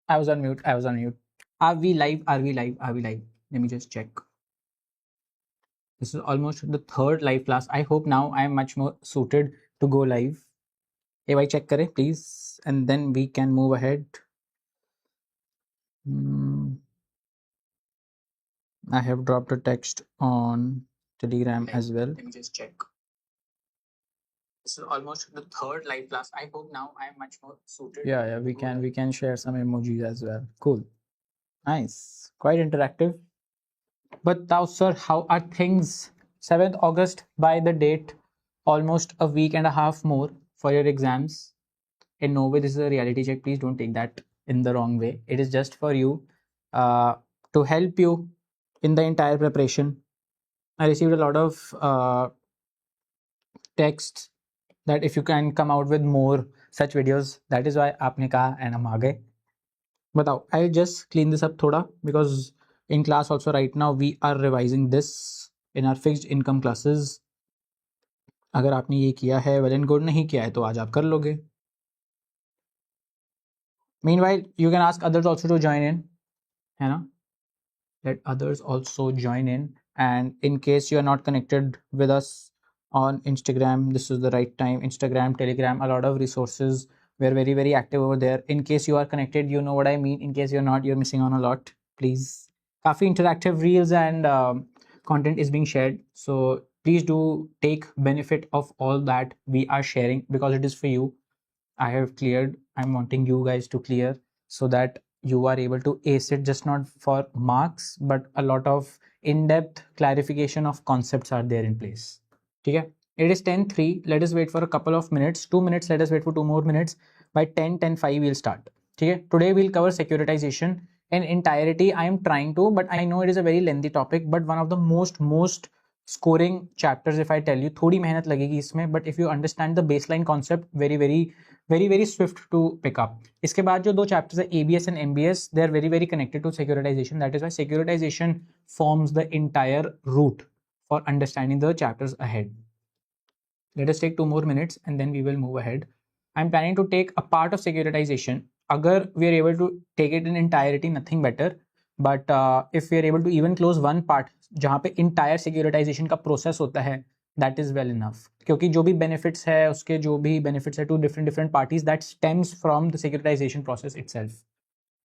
I was on mute. I was on mute. Are we live? Are we live? Are we live? Let me just check. This is almost the third live class. I hope now I am much more suited to go live. Hey, bhai, check kare, please. And then we can move ahead. I have dropped a text on Telegram as well. Let me just check. This is almost the third live class. I hope now I am much more suited. Yeah, we can share some emojis as well. Cool. Nice. Quite interactive. But now, sir, how are things? 7th August by the date, almost a week and a half more for your exams. In no way this is a reality check. Please don't take that in the wrong way. It is just for you to help you in the entire preparation. I received a lot of texts that if you can come out with more such videos, that is why आपने कहा and हम आ गए. बताओ, I'll just clean this up थोड़ा because in class also right now we are revising this in our fixed income classes. अगर आपने ये किया है well and good, नहीं किया है तो आज आप कर लोगे. Meanwhile, you can ask others also to join in, है ना? Let others also join in, and in case you are not connected with us on Instagram, this is the right time. Instagram, Telegram, a lot of resources. We're very, very active over there. In case you are connected, you know what I mean. In case you're not, you're missing on a lot. Please. Kafi interactive reels and content is being shared. So please do take benefit of all that we are sharing because it is for you. I have cleared. I'm wanting you guys to clear so that you are able to ace it, just not for marks, but a lot of in-depth clarification of concepts are there in place. Okay? It is 10:03. Let us wait for a couple of minutes. 2 minutes. Let us wait for 2 more minutes. By 10:05 we'll start. Okay? Today we'll cover securitization in entirety. I am trying to, but I know it is a very lengthy topic, but one of the most scoring chapters. If I tell you, थोड़ी मेहनत लगेगी इसमें, but if you understand the baseline concept, very swift to pick up. इसके बाद जो दो chapters है ABS and MBS, they are very connected to securitization. That is why securitization forms the entire route for understanding the chapters ahead. Let us take 2 more minutes and then we will move ahead. I'm planning to take a part of securitization. Agar we are able to take it in entirety, nothing better. But if we are able to even close one part, जहाँ पे entire securitization का process होता है, that is well enough. क्योंकि जो भी benefits है, उसके जो भी benefits है to different parties, that stems from the securitization process itself.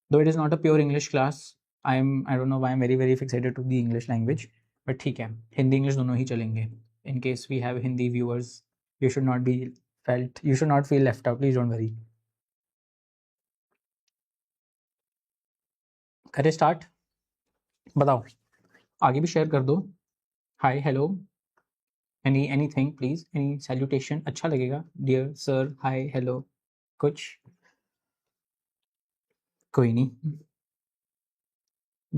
Though it is not a pure English class, I don't know why I'm very fixated to the English language, but ठीक है, Hindi English दोनों ही चलेंगे. In case we have Hindi viewers, you should not feel left out. Please don't worry. करें start? बताओ, आगे भी share कर दो. Hi, hello. Anything please, any salutation अच्छा लगेगा. Dear sir, hi, hello. कुछ कोई नहीं.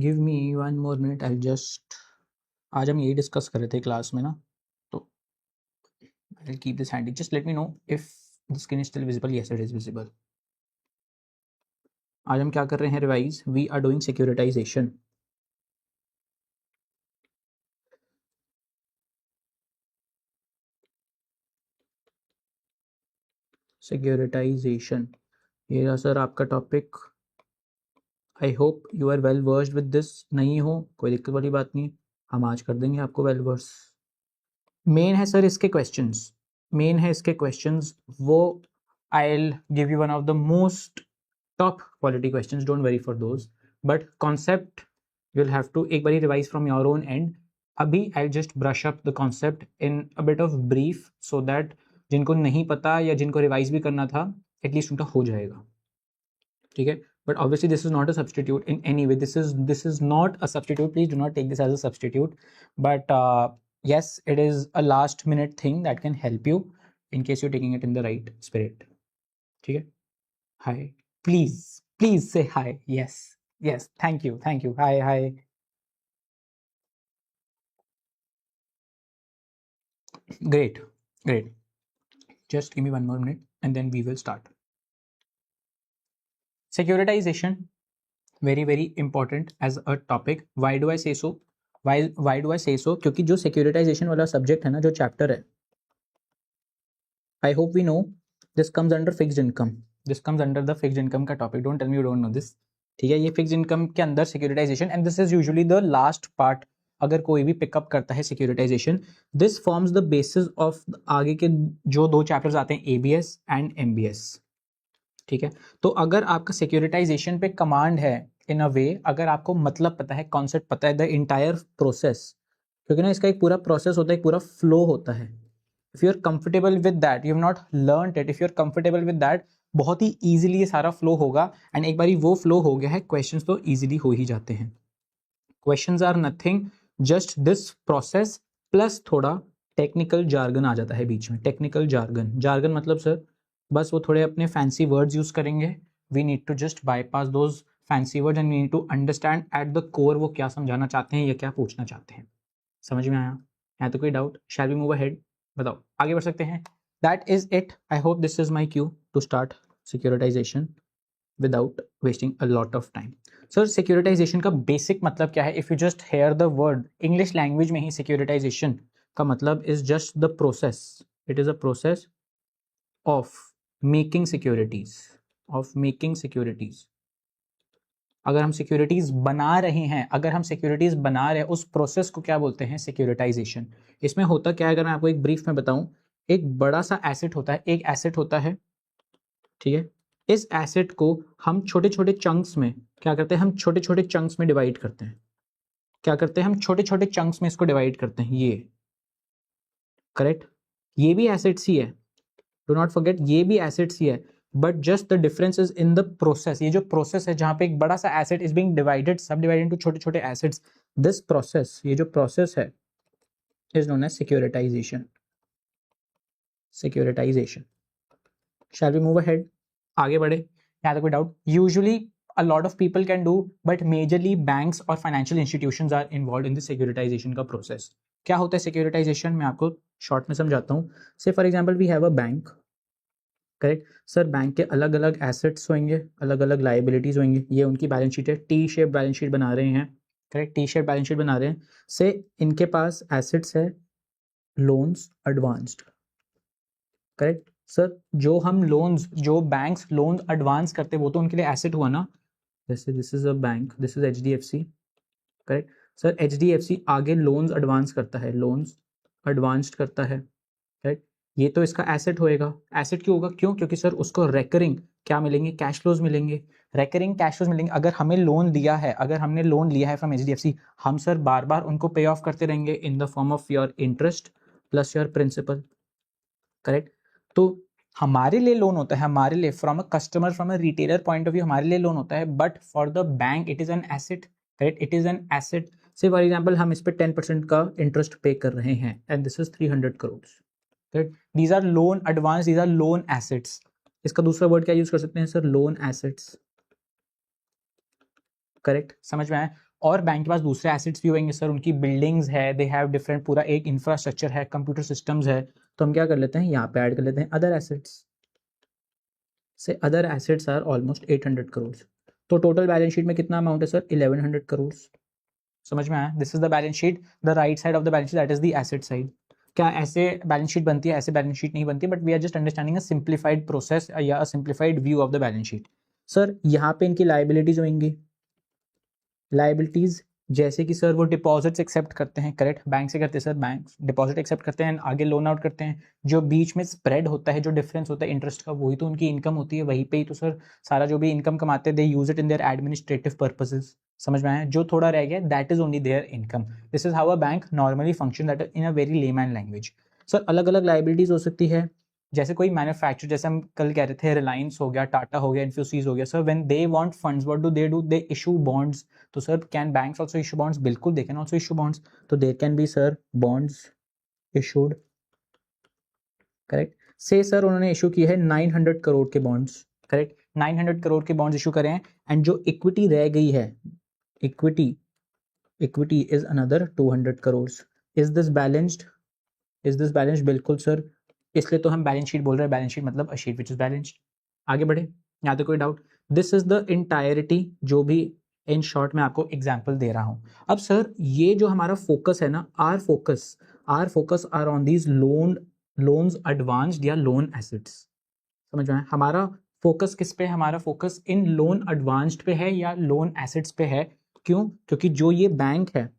Give me 1 more minute. I'll just आज हम यही डिस्कस कर रहे थे क्लास में ना, तो I'll keep this handy. Just let me know if the screen is still visible. Yes, it is visible. आज हम क्या कर रहे हैं revise? We are doing securitization. Securitization. ये रहा सर आपका topic. I hope you are well versed with this. नहीं हो कोई दिक्कत वाली बात नहीं, हम आज कर देंगे आपको वेल वर्स. मेन है सर इसके क्वेश्चंस, मेन है इसके क्वेश्चंस, वो I will give you one of the most top quality questions. Don't worry for those, but concept you will have to एक बार revise from your own end. अभी I just brush up the concept in a bit of brief so that जिनको नहीं पता या जिनको revise भी करना था एटलीस्ट उनका हो जाएगा. ठीक है, but obviously this is not a substitute in any way. This is not a substitute. Please do not take this as a substitute, but yes, it is a last minute thing that can help you in case you're taking it in the right spirit. ठीक है, hi, please say hi. Yes, thank you, hi. Great, just give me 1 more minute and then we will start. Securitization, very important as a topic. Why do I say so? Why do I say so? क्योंकि जो securitization वाला subject है ना, जो chapter है, I hope we know this comes under fixed income. This comes under the fixed income का topic. Don't tell me you don't know this. ठीक है, ये फिक्स इनकम के अंदर securitisation, and this is usually the last part अगर कोई भी pick up करता है securitisation. This forms the basis of आगे के जो 2 चैप्टर्स आते हैं, एबीएस एंड एमबीएस। ठीक है, तो अगर आपका सिक्योरिटाइजेशन पे कमांड है इन अ वे, अगर आपको मतलब पता है, कॉन्सेप्ट पता है, द इंटायर प्रोसेस, क्योंकि ना इसका एक पूरा प्रोसेस होता है, एक पूरा फ्लो होता है। If you are comfortable with that, you have not learned it, if you are comfortable with that, बहुत ही इजीली ये सारा फ्लो होगा। एंड एक बारी वो फ्लो हो गया है, क्वेश्चंस तो इजीली हो ही जाते हैं। Questions are nothing, just this process plus थोड़ा टेक्निकल जार्गन आ जाता है बीच में। टेक्निकल जार्गन, जार्गन मतलब सर बस वो थोड़े अपने फैंसी वर्ड्स यूज करेंगे। We need to just bypass those fancy words and we need to understand at the core वो क्या समझाना चाहते हैं या क्या पूछना चाहते हैं। समझ में आया? है तो कोई doubt? Shall we move ahead? बताओ, आगे बढ़ सकते हैं? That is it. I hope this is my cue to start securitisation without wasting a lot of time. Sir securitisation का बेसिक मतलब क्या है? If you just hear the word English language में ही, सिक्योरिटाइजेशन का मतलब is just the process, it is a process of making securities, of making securities. अगर हम सिक्योरिटीज बना रहे हैं, अगर हम सिक्योरिटीज बना रहे हैं, उस प्रोसेस को क्या बोलते हैं? सिक्योरिटाइजेशन। इसमें होता क्या है, अगर मैं आपको एक ब्रीफ में बताऊं, एक बड़ा सा एसेट होता है, एक एसेट होता है, ठीक है। इस एसेट को हम छोटे छोटे चंक्स में क्या करते हैं? हम छोटे छोटे चंक्स में डिवाइड करते हैं। क्या करते हैं? हम छोटे छोटे चंक्स में इसको डिवाइड करते हैं। ये करेक्ट, ये भी एसेट्स ही है, डू नॉट फॉरगेट, ये भी एसेट्स ही है, but just the difference is in the process. ये जो प्रोसेस है जहां पे एक बड़ा सा asset is being divided, subdivided into छोटे छोटे एसेट्स, दिस प्रोसेस, ये जो प्रोसेस है, is known as securitisation. Securitisation. Shall we move ahead? आगे बढ़े? यहाँ तक कोई doubt? Usually a lot of people can do, but majorly banks और financial institutions are involved in the securitization का process। क्या होता है सिक्योरिटाइजेशन? मैं आपको शॉर्ट में समझाता हूँ। So for example we have a bank, correct sir. Bank के अलग अलग एसेट्स होंगे, अलग अलग लाइबिलिटीज होंगे, ये उनकी बैलेंस शीट है, टी शेप बैलेंस शीट बना रहे हैं, correct, T shape balance sheet बना रहे हैं। से इनके पास एसेट्स है, लोन्स एडवांस्ड, करेक्ट सर। जो हम लोन्स, जो बैंक्स लोन एडवांस करते हैं, वो तो उनके लिए एसेट हुआ ना। जैसे this is a bank, this is HDFC, correct sir. HDFC आगे लोन्स एडवांस करता है, लोन्स एडवांस्ड करता है, राइट। ये तो इसका एसेट होएगा। एसेट क्यों होगा? क्यों? क्योंकि सर उसको रेकरिंग क्या मिलेंगे? कैश फ्लोज मिलेंगे, रेकरिंग कैश फ्लोज मिलेंगे। अगर हमें लोन दिया है, अगर हमने लोन लिया है फ्रॉम एचडीएफसी, हम सर बार बार उनको पे ऑफ करते रहेंगे in the form of your interest plus your principal, correct. तो हमारे लिए लोन होता है, हमारे लिए from a customer, from a retailer point of view हमारे लिए लोन होता है, but for the bank it is an asset, correct, it is an asset. So for example हम इस पर 10% का इंटरेस्ट पे कर रहे हैं and this is 300 crore, correct. These are loan advance, these are loan assets. इसका दूसरा वर्ड क्या यूज कर सकते हैं सर? लोन एसेट्स, करेक्ट, समझ में आया? और बैंक के पास दूसरे एसेट्स भी होंगे सर, उनकी बिल्डिंग्स है, दे हैव डिफरेंट, पूरा एक इंफ्रास्ट्रक्चर है, कंप्यूटर सिस्टम्स है। तो हम क्या कर लेते हैं, यहाँ पे ऐड कर लेते हैं other assets. So other assets are almost 800 crore. तो टोटल बैलेंस शीट में कितना अमाउंट है सर? 1100 करोड़। समझ में आया? This is the balance sheet, the right side of the balance sheet, that is the asset side. क्या ऐसे बैलेंस शीट बनती है? ऐसे बैलेंस शीट नहीं बनती, but we are just understanding a simplified process या a simplified view of the balance sheet. Sir यहाँ पे इनकी लाइबिलिटीज होंगी, लाइबिलिटीज जैसे कि सर वो डिपॉजिट्स एक्सेप्ट करते हैं, करेक्ट, बैंक से करते हैं सर, बैंक डिपॉजिट एक्सेप्ट करते हैं, आगे लोन आउट करते हैं। जो बीच में स्प्रेड होता है, जो डिफरेंस होता है इंटरेस्ट का, वही तो उनकी इनकम होती है, वहीं पे ही तो सर सारा जो भी इनकम कमाते हैं, they use it in their administrative purposes. समझ में आया? जो थोड़ा रह गया, that is only their income. This is how a bank normally function, that in a very layman language. Sir अलग अलग लाइबिलिटीज हो सकती है, जैसे कोई मैन्युफैक्चर, जैसे हम कल कह रहे थे, रिलायंस हो गया, टाटा हो गया, इन्फ्योसिस हो गया। Sir when they want funds, what do? They issue bonds. तो sir can banks also issue bonds? बिल्कुल, they can also issue bonds. तो there can be sir bonds issued, correct. Say sir उन्होंने इशू की है 900 करोड़ के bonds, correct, 900 crore के bonds issue करें हैं। एंड जो इक्विटी रह गई है, equity, equity is another 200 crore. Is this balanced? Is this balanced? बिल्कुल सर, इसलिए तो हम बैलेंस शीट बोल रहे हैं। बैलेंस शीट मतलब a sheet which is balanced. आगे बढ़े? यहाँ तो कोई doubt? This is the entirety, जो भी इन शॉर्ट में आपको एग्जाम्पल दे रहा हूं। अब सर ये जो हमारा फोकस है ना, our focus are on these loans advanced या लोन एसेट्स। समझ में आया? हमारा फोकस किस पे है हमारा? फोकस इन लोन एडवांस्ड पे है या लोन एसेट्स पे है? क्यों? क्योंकि जो ये बैंक है,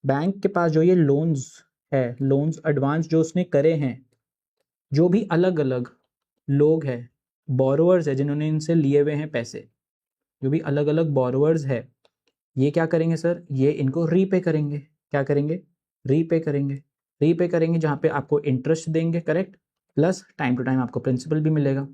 बैंक के पास जो ये लोन्स है, लोन्स एडवांस जो उसने करे हैं, जो भी अलग अलग लोग हैं, बोरोवर्स है जिन्होंने इनसे लिए हुए हैं पैसे, जो भी अलग अलग बोरोवर्स है, ये क्या करेंगे सर? ये इनको रीपे करेंगे। क्या करेंगे? रीपे करेंगे। रीपे करेंगे जहाँ पे आपको इंटरेस्ट देंगे, correct, plus time to time आपको प्रिंसिपल भी मिलेगा।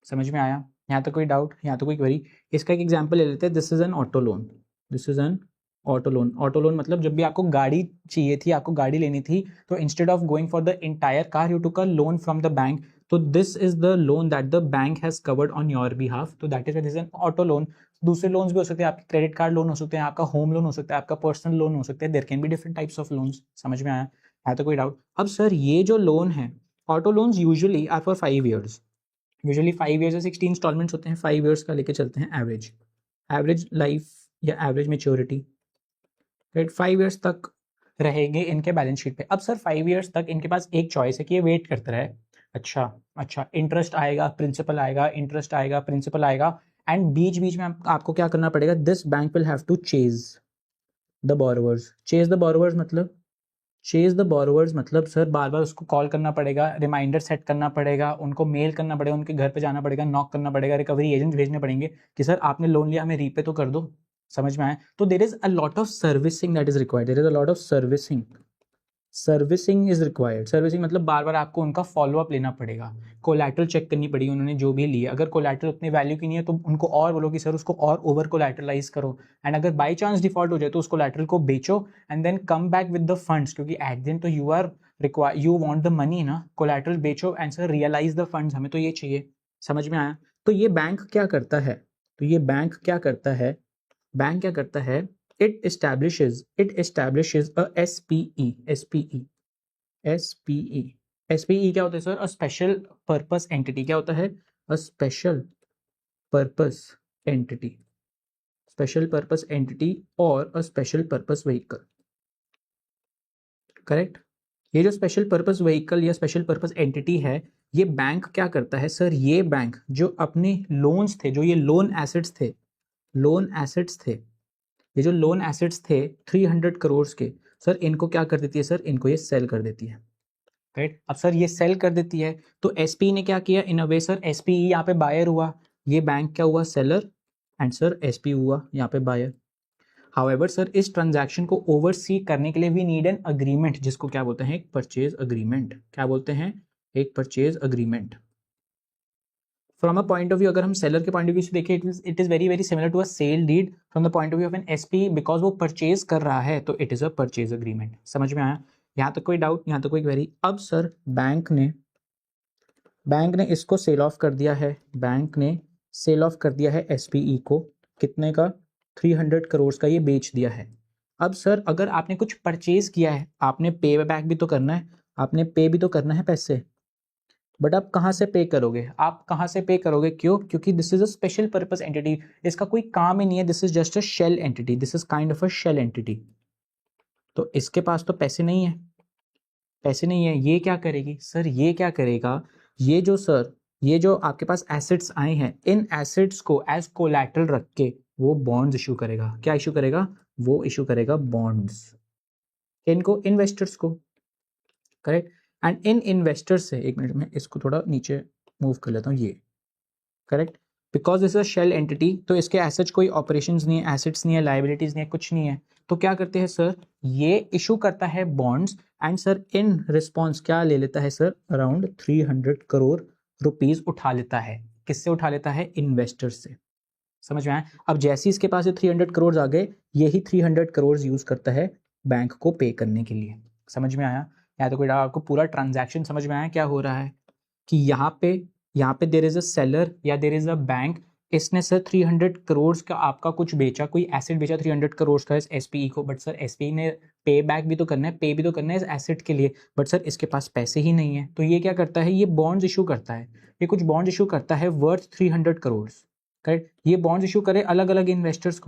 समझ में आया? यहाँ तो कोई डाउट, यहाँ तो कोई क्वेरी? इसका एक एग्जांपल ले लेते हैं। This is an auto loan. This is an auto loan. Auto loan मतलब जब भी आपको गाड़ी चाहिए थी, आपको गाड़ी लेनी थी, तो instead of going for the entire car you took a loan from the bank. तो this is the loan that the bank has covered on your behalf, तो that is this an auto loan. दूसरे loans भी हो सकते हैं, आपके credit card loan हो सकते हैं, आपका होम लोन हो सकता है, आपका पर्सनल लोन हो सकता है। There can be different types of loans. समझ में आया? है तो कोई डाउट? अब सर ये जो लोन है, auto loans usually are for 5 years. Usually 5 years से 60 इंस्टॉलमेंट्स होते हैं, 5 ईयर्स का लेके चलते हैं एवरेज, एवरेज लाइफ या एवरेज मेच्योरिटी, राइट? 5 ईयर्स तक रहेंगे इनके बैलेंस शीट पे। अब सर 5 ईयर्स तक इनके पास एक चॉइस है कि ये वेट करते रहे। अच्छा, इंटरेस्ट आएगा, प्रिंसिपल आएगा, इंटरेस्ट आएगा, प्रिंसिपल आएगा, एंड बीच बीच में आपको क्या करना पड़ेगा? This bank will have to chase the borrowers. Chase the borrowers मतलब, चेज द बोरोवर्स मतलब सर बार बार उसको कॉल करना पड़ेगा, रिमाइंडर सेट करना पड़ेगा, उनको मेल करना पड़ेगा, उनके घर पे जाना पड़ेगा, नॉक करना पड़ेगा, रिकवरी एजेंट भेजने पड़ेंगे कि सर आपने लोन लिया, हमें रीपे तो कर दो। समझ में आया? तो there is a lot of servicing that is required. There is a lot of servicing, servicing is required. Servicing मतलब बार बार आपको उनका फॉलोअप लेना पड़ेगा, कोलैटरल चेक करनी पड़ेगी उन्होंने जो भी लिया। अगर कोलैटरल उतनी वैल्यू की नहीं है तो उनको और बोलो कि सर उसको और ओवर कोलैटरलाइज करो, एंड अगर बाई चांस डिफॉल्ट हो जाए तो उस कोलैटरल को बेचो and then come back with the funds, क्योंकि एट दिन तो you are require, you want the money ना। कोलैटरल बेचो and sir realise the funds, हमें तो ये चाहिए। समझ में आया? तो ये बैंक क्या करता है? तो ये बैंक क्या करता है? बैंक क्या करता है? it establishes a SPE, SPE, SPE, SPE क्या होता है sir? A special purpose entity. क्या होता है? A special purpose entity, special purpose entity और a special purpose vehicle, correct? ये जो स्पेशल पर्पस व्हीकल या स्पेशल पर्पस एंटिटी है, ये बैंक क्या करता है सर? ये बैंक जो अपने लोन्स थे, जो ये लोन एसेट्स थे, लोन एसेट्स थे, ये जो लोन एसेट्स थे 300 करोड़ के, सर इनको क्या कर देती है? सर इनको ये सेल कर देती है, राइट? अब सर ये सेल कर देती है तो एसपी ने क्या किया? इन अ वे सर एसपी यहाँ पे बायर हुआ, ये बैंक क्या हुआ? सेलर, एंड सर एसपी हुआ यहाँ पे बायर। हाउएवर सर इस ट्रांजैक्शन को ओवरसी करने के लिए वी नीड एन अग्रीमेंट, जिसको क्या बोलते हैं? एक परचेज अग्रीमेंट। क्या बोलते हैं? एक purchase agreement. From a point of view, अगर हम सेलर के पॉइंट ऑफ व्यू से देखें, it is very very similar to a sale deed. From the point of view of an SP, because वो परचेज कर रहा है तो it is a purchase agreement. समझ में आया? यहाँ तक कोई डाउट, यहाँ तक कोई क्वेरी? अब सर बैंक ने इसको सेल ऑफ कर दिया है, बैंक ने सेल ऑफ कर दिया है एसपीई को। कितने का? 300 करोड़ का ये बेच दिया है। अब सर अगर आपने कुछ परचेज किया है, आपने पे बैक भी तो करना है, आपने पे भी तो करना है पैसे, बट आप कहाँ से पे करोगे? आप कहाँ से पे करोगे? क्यों? क्योंकि this is a special purpose entity, इसका कोई काम ही नहीं है, this is just a shell entity, this is kind of a shell entity. तो इसके पास तो पैसे नहीं है, पैसे नहीं है, ये क्या करेगी सर? ये क्या करेगा? ये जो सर, ये जो आपके पास एसेट्स आए हैं, इन एसेट्स को एज कोलैटरल रख के वो बॉन्ड्स इशू करेगा। क्या इशू करेगा? वो इशू करेगा बॉन्ड्स। इनको? इन्वेस्टर्स को, करेक्ट? एंड इन इन्वेस्टर्स से, एक मिनट में इसको थोड़ा नीचे मूव कर लेता हूँ, ये correct, because this a shell entity, तो इसके एसेट्स कोई ऑपरेशंस नहीं है, एसेट्स नहीं है, लाइबिलिटीज नहीं है, कुछ नहीं है। तो क्या करते हैं सर? ये इशू करता है bonds, and sir in response क्या ले लेता है सर? अराउंड 300 करोड़ रुपीज उठा लेता है। किससे उठा लेता है? इन्वेस्टर्स से। समझ में आया? अब जैसे इसके पास ये 300 करोड़ आ गए, यही 300 करोड़ यूज करता है बैंक को पे करने के लिए। समझ में आया? या तो कोई आपको पूरा ट्रांजैक्शन समझ में आया क्या हो रहा है? कि यहाँ पे देर इज अ सेलर या देर इज अ बैंक, इसने सर 300 करोड़ का आपका कुछ बेचा, कोई एसेट बेचा 300 करोड़ का इस एसपीई को, बट सर एसपीई ने पे बैक भी तो करना है, पे भी तो करना है इस एसेट के लिए, बट सर इसके पास पैसे ही नहीं है। तो ये क्या करता है? ये बॉन्ड्स इशू करता है, ये कुछ बॉन्ड इशू करता है वर्थ 300 करोड़, करेक्ट। ये बॉन्ड्स इशू करे अलग अलग इन्वेस्टर्स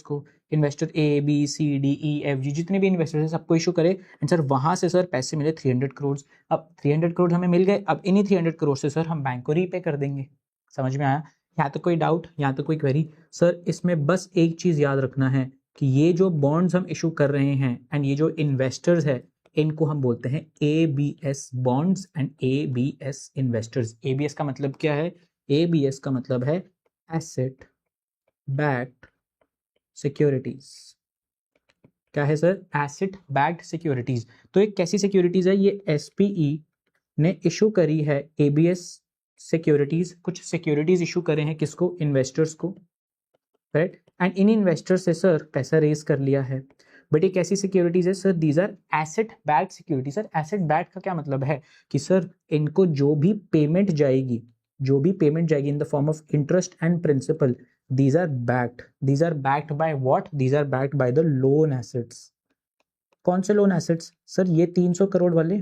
को, investor A B C D E F G, जितने भी इन्वेस्टर्स हैं सबको इशू करे। एंड सर वहाँ से सर पैसे मिले 300 करोड़। अब 300 करोड़ हमें मिल गए, अब इन्हीं 300 करोड़ से सर हम बैंक को रीपे कर देंगे। समझ में आया? यहाँ तक कोई डाउट, यहाँ तक कोई क्वेरी? सर इसमें बस एक चीज़ याद रखना है कि ये जो बॉन्ड्स हम इशू कर रहे हैं एंड ये जो इन्वेस्टर्स है, इनको हम बोलते हैं ABS bonds and ABS investors. ABS का मतलब क्या है? ABS का मतलब है एसेट बैक्ड सिक्योरिटीज। क्या है सर? Asset backed securities. तो एक कैसी सिक्योरिटीज है? ये SPE ने इशू करी है ABS सिक्योरिटीज, कुछ सिक्योरिटीज इशू करे हैं किसको? इन्वेस्टर्स को, राइट। एंड इन इन्वेस्टर्स से सर पैसा रेज कर लिया है। बट ये कैसी सिक्योरिटीज है sir? These are asset backed security. Sir asset backed का क्या मतलब है कि सर इनको जो भी पेमेंट जाएगी in the form of interest and principal, these are backed by what? These are backed by the loan assets. कौन से लोन एसेट्स? सर ये 300 करोड़ वाले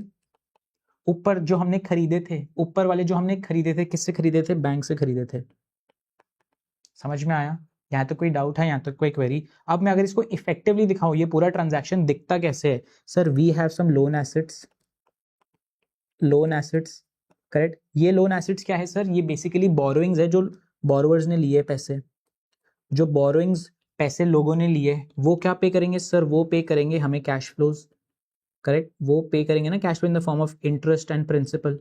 ऊपर जो हमने खरीदे थे, ऊपर वाले जो हमने खरीदे थे, किससे खरीदे थे? बैंक से खरीदे थे। समझ में आया? यहाँ तक कोई डाउट है? यहाँ तक कोई क्वेरी? अब मैं अगर इसको इफेक्टिवली दिखाऊं, ये पूरा ट्रांजैक्शन दिखता कैसे है? Sir we have some loan assets, correct. ये लोन एसेट्स क्या है सर? ये बेसिकली बोरोइंग्स है, जो बोरोवर्स ने लिए पैसे, जो बोरोइंग्स पैसे लोगों ने लिए, वो क्या पे करेंगे सर? वो पे करेंगे हमें कैश फ्लोज, करेक्ट। वो पे करेंगे ना cash flow in the form of interest and principal,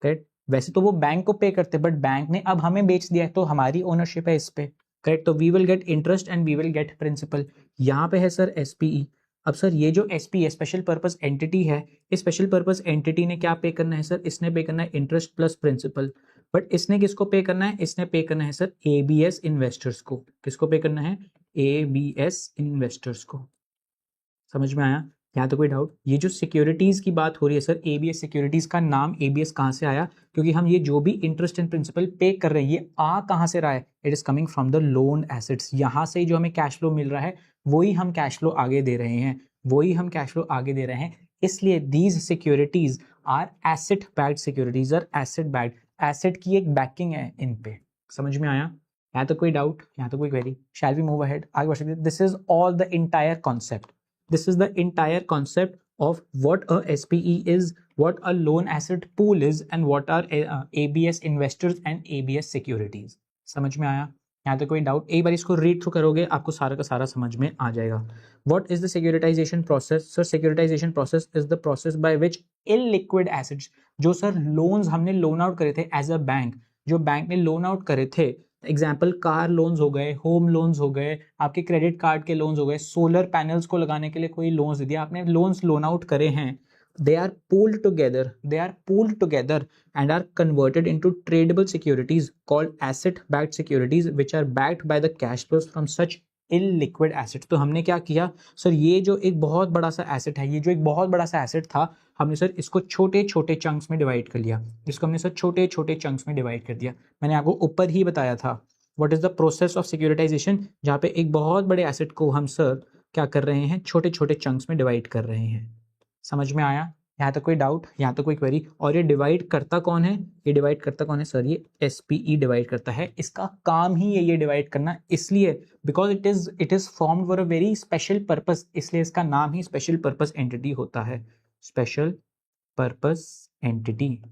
correct. वैसे तो वो बैंक को पे करते, बट बैंक ने अब हमें बेच दिया है तो हमारी ओनरशिप है इस पे, करेक्ट। तो we will get interest and we will get principal. यहाँ पे है सर SPE। अब सर ये जो SPE स्पेशल पर्पस एंटिटी है, इस स्पेशल पर्पस एंटिटी ने क्या पे करना है सर? इसने पे करना है इंटरेस्ट प्लस प्रिंसिपल। बट इसने किसको पे करना है? इसने पे करना है सर ABS इन्वेस्टर्स को। किसको पे करना है? ABS इन्वेस्टर्स को। समझ में आया? यहाँ तो कोई डाउट? ये जो सिक्योरिटीज की बात हो रही है सर, ABS सिक्योरिटीज का नाम ABS कहाँ से आया? क्योंकि हम ये जो भी इंटरेस्ट एंड प्रिंसिपल पे कर रहे हैं, ये आ कहाँ से रहा है? It is coming from the loan assets. यहाँ से जो हमें कैश फ्लो मिल रहा है, वही हम कैश फ्लो आगे दे रहे हैं, इसलिए these securities are asset backed securities, are asset backed. Asset की एक बैकिंग है इन पे। समझ में आया? यहाँ तो कोई डाउट? यहाँ तो कोई query? Shall we move ahead? आगे बढ़ सकते हैं। This is all the entire concept. This is the entire concept of what a SPE is, what a loan asset pool is, and what are ABS investors and ABS securities. समझ में आया? यहाँ तक कोई डाउट? एक बार इसको read through करोगे आपको सारा का सारा समझ में आ जाएगा. What is the securitization process? Sir, securitization process is the process by which illiquid assets, जो सर लोन्स हमने लोन आउट करे थे एज अ बैंक, जो बैंक ने लोन आउट करे थे, एग्जाम्पल कार लोन्स हो गए, होम लोन्स हो गए, आपके क्रेडिट कार्ड के लोन्स हो गए, सोलर पैनल्स को लगाने के लिए कोई लोन्स दे दिया, आपने लोन्स लोन आउट करे हैं, they are pooled together and are converted into tradable securities called asset backed securities which are backed by the cash flows from such illiquid assets. तो हमने क्या किया सर, ये जो एक बहुत बड़ा सा एसेट है, ये जो एक बहुत बड़ा सा एसेट था, हमने सर इसको छोटे छोटे चंक्स में डिवाइड कर लिया. इसको हमने सर छोटे छोटे चंक्स में डिवाइड कर दिया. मैंने आपको ऊपर ही बताया था what is the process of securitisation, जहाँ पे एक बहुत बड़े एसेट को हम सर क्या कर रहे हैं, छोटे छोटे चंक्स में डिवाइड कर रहे हैं. समझ में आया? यहाँ तक कोई डाउट? यहाँ तक कोई क्वेरी? और ये डिवाइड करता कौन है? ये डिवाइड करता कौन है सर? ये SPE डिवाइड करता है. इसका काम ही है ये डिवाइड करना, इसलिए because it is formed for a very special purpose, इसलिए इसका नाम ही स्पेशल पर्पस एंटिटी होता है. Special purpose entity.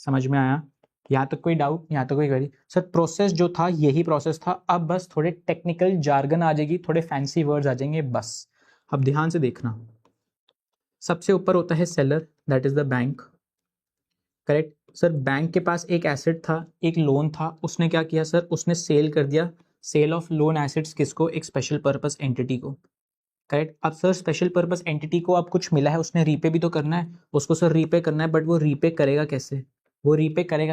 समझ में आया? यहाँ तक कोई डाउट? यहाँ तक कोई क्वेरी? सर प्रोसेस जो था यही प्रोसेस था, अब बस थोड़े टेक्निकल जार्गन आ जाएगी, थोड़े फैंसी वर्ड्स आ जाएंगे बस. अब ध्यान से देखना. सबसे ऊपर होता है seller, that is the bank, correct. Sir bank के पास एक एसेट था, एक लोन था, उसने क्या किया सर, उसने सेल कर दिया. सेल ऑफ लोन एसेट्स किसको? एक स्पेशल पर्पस एंटिटी को, करेक्ट. अब सर स्पेशल पर्पस एंटिटी को अब कुछ मिला है, उसने रीपे भी तो करना है, उसको सर रीपे करना है, बट वो रीपे करेगा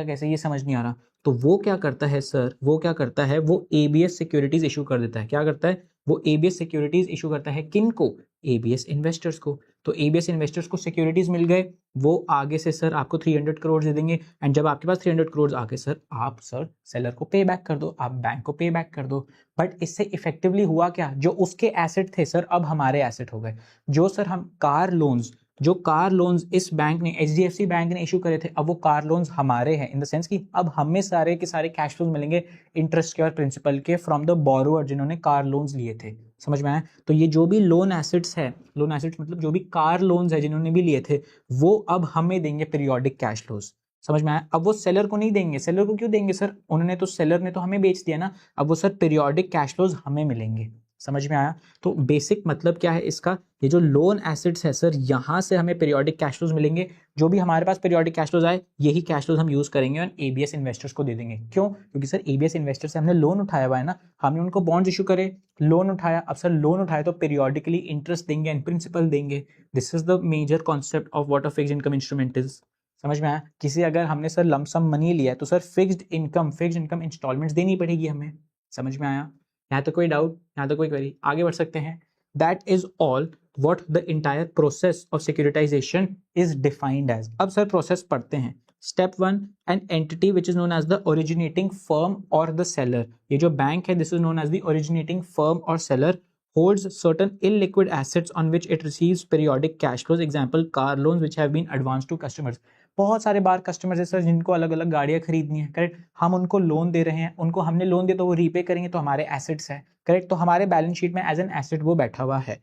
कैसे? ये समझ नहीं आ रहा. तो वो क्या करता है सर, वो ABS सिक्योरिटीज इशू कर देता है. क्या करता है वो? ABS सिक्योरिटीज इशू करता है. किन को? ABS इन्वेस्टर्स को. तो ABS इन्वेस्टर्स को सिक्योरिटीज मिल गए, वो आगे से सर आपको 300 करोड़ दे देंगे. एंड जब आपके पास 300 करोड़ आगे सर, आप सर सेलर को पे बैक कर दो, आप बैंक को पे बैक कर दो. बट इससे इफेक्टिवली हुआ क्या? जो उसके एसेट थे सर अब हमारे एसेट हो गए. जो सर हम कार लोन्स जो कार लोन्स इस बैंक ने HDFC बैंक ने इशू करे थे, अब वो कार लोन्स हमारे हैं, इन द सेंस कि अब हमें सारे के सारे कैश फ्लोज मिलेंगे इंटरेस्ट के और प्रिंसिपल के फ्रॉम द बोरोअर जिन्होंने कार लोन्स लिए थे। समझ में आया? तो ये जो भी लोन एसेट्स है, लोन एसेट्स मतलब जो भी कार लोन्स है जिन्होंने भी लिए थे, वो अब हमें देंगे पीरियोडिक कैश फ्लोज। समझ में आया? अब वो सेलर को नहीं देंगे। सेलर को क्यों देंगे सर? उन्होंने तो, सेलर ने तो हमें बेच दिया ना, अब वो सर पीरियोडिक कैश फ्लोज हमें मिलेंगे। समझ में आया? तो बेसिक मतलब क्या है इसका, ये जो लोन एसेट्स है सर, यहाँ से हमें पीरियोडिक कैश फ्लोज मिलेंगे। जो भी हमारे पास पीरियोडिक कैश फ्लोज आए, यही कैश फ्लोज हम यूज करेंगे और ABS इन्वेस्टर्स को दे देंगे। क्यों? क्योंकि सर ABS इन्वेस्टर से हमने लोन उठाया हुआ है ना, हमने उनको बॉन्ड्स इशू करे, लोन उठाया। अब सर लोन उठाया तो पीरियोडिकली इंटरेस्ट देंगे एंड प्रिंसिपल देंगे। This is the major concept of what a fixed income instrument is. समझ में आया? किसी अगर हमने सर लमसम मनी लिया है तो सर फिक्स्ड इनकम इंस्टॉलमेंट्स देनी पड़ेगी हमें। समझ में आया? यहाँ तो कोई डाउट, यहाँ तो कोई क्वेरी? आगे बढ़ सकते हैं। That is all what the entire process of securitization is defined as। अब सर प्रोसेस पढ़ते हैं। Step 1, an entity which is known as the originating firm or the seller। ये जो बैंक है, this is known as the originating firm or seller, holds certain illiquid assets on which it receives periodic cash flows। example car loans which have been advanced to customers। बहुत सारे बार customers है sir जिनको अलग अलग गाड़ियां खरीदनी है, correct, हम उनको लोन दे रहे हैं, उनको हमने लोन दिया तो वो रीपे करेंगे तो हमारे एसेट्स है, करेक्ट, तो हमारे बैलेंस शीट में एज एन एसेट वो बैठा हुआ है।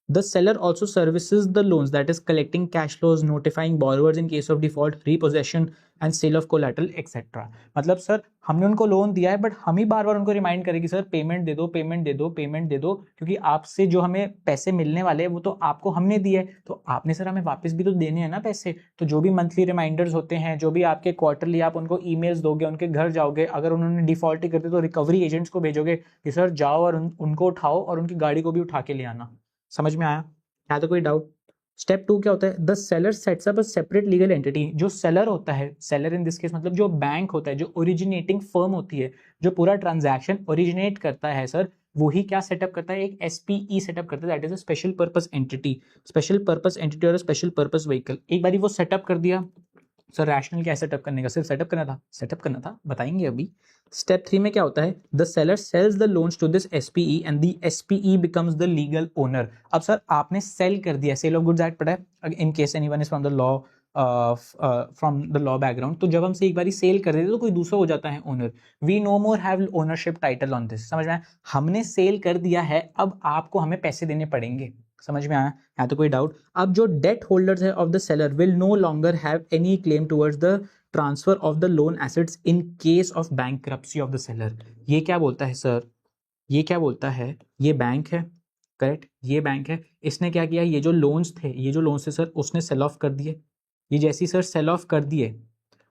The seller also services the loans, that is collecting cash flows, notifying borrowers in case of default, repossession and sale of collateral etc। मतलब सर हमने उनको लोन दिया है बट हम ही बार बार उनको रिमाइंड करेंगे सर पेमेंट दे दो, पेमेंट दे दो, पेमेंट दे दो, क्योंकि आपसे जो हमें पैसे मिलने वाले हैं वो तो आपको हमने दिए है, तो आपने सर हमें वापस भी तो देने हैं ना पैसे। तो जो भी मंथली रिमाइंडर्स होते हैं, जो भी आपके क्वार्टरली आप उनको ईमेल्स दोगे, उनके घर जाओगे, अगर उन्होंने डिफॉल्ट ही कर दिया तो रिकवरी एजेंट्स को भेजोगे कि सर जाओ और उनको उठाओ और उनकी गाड़ी को भी उठा के ले आना। समझ में आया? क्या तो कोई डाउट? स्टेप 2 क्या होता है? The seller sets up a separate legal entity. जो सेलर होता है, सेलर इन दिस केस मतलब जो बैंक होता है, जो ओरिजिनेटिंग फर्म होती है, जो पूरा ट्रांजैक्शन ओरिजिनेट करता है सर, वही क्या सेटअप करता है? एक SPE सेटअप करता है, that is a special purpose entity. Special purpose entity और स्पेशल पर्पस व्हीकल। एक बार वो सेटअप कर दिया सर, रैशनल क्या सेटअप करने का? सिर्फ सेटअप करना था, सेटअप करना था, बताएंगे अभी। स्टेप 3 में क्या होता है? The seller sells the loans to this SPE and the SPE becomes the legal owner. अब सर आपने सेल कर दिया, सेल ऑफ गुड्स एक्ट पढ़ा है, in case anyone is from the law, from the law background. तो जब हमसे एक बार सेल कर देते तो कोई दूसरा हो जाता है owner. We no more have ownership title on this. समझ में आया? हमने सेल कर दिया है, अब आपको हमें पैसे देने पड़ेंगे। समझ में आया? यहाँ तो कोई डाउट? अब जो डेट होल्डर्स है of the seller will no longer have any claim towards the transfer of the loan assets in case of bankruptcy of the seller. ये क्या बोलता है सर? ये क्या बोलता है? ये बैंक है, करेक्ट, ये बैंक है, इसने क्या किया? ये जो लोन्स थे, ये जो लोन्स थे सर, उसने सेल ऑफ कर दिए। ये जैसी सर सेल ऑफ कर दिए,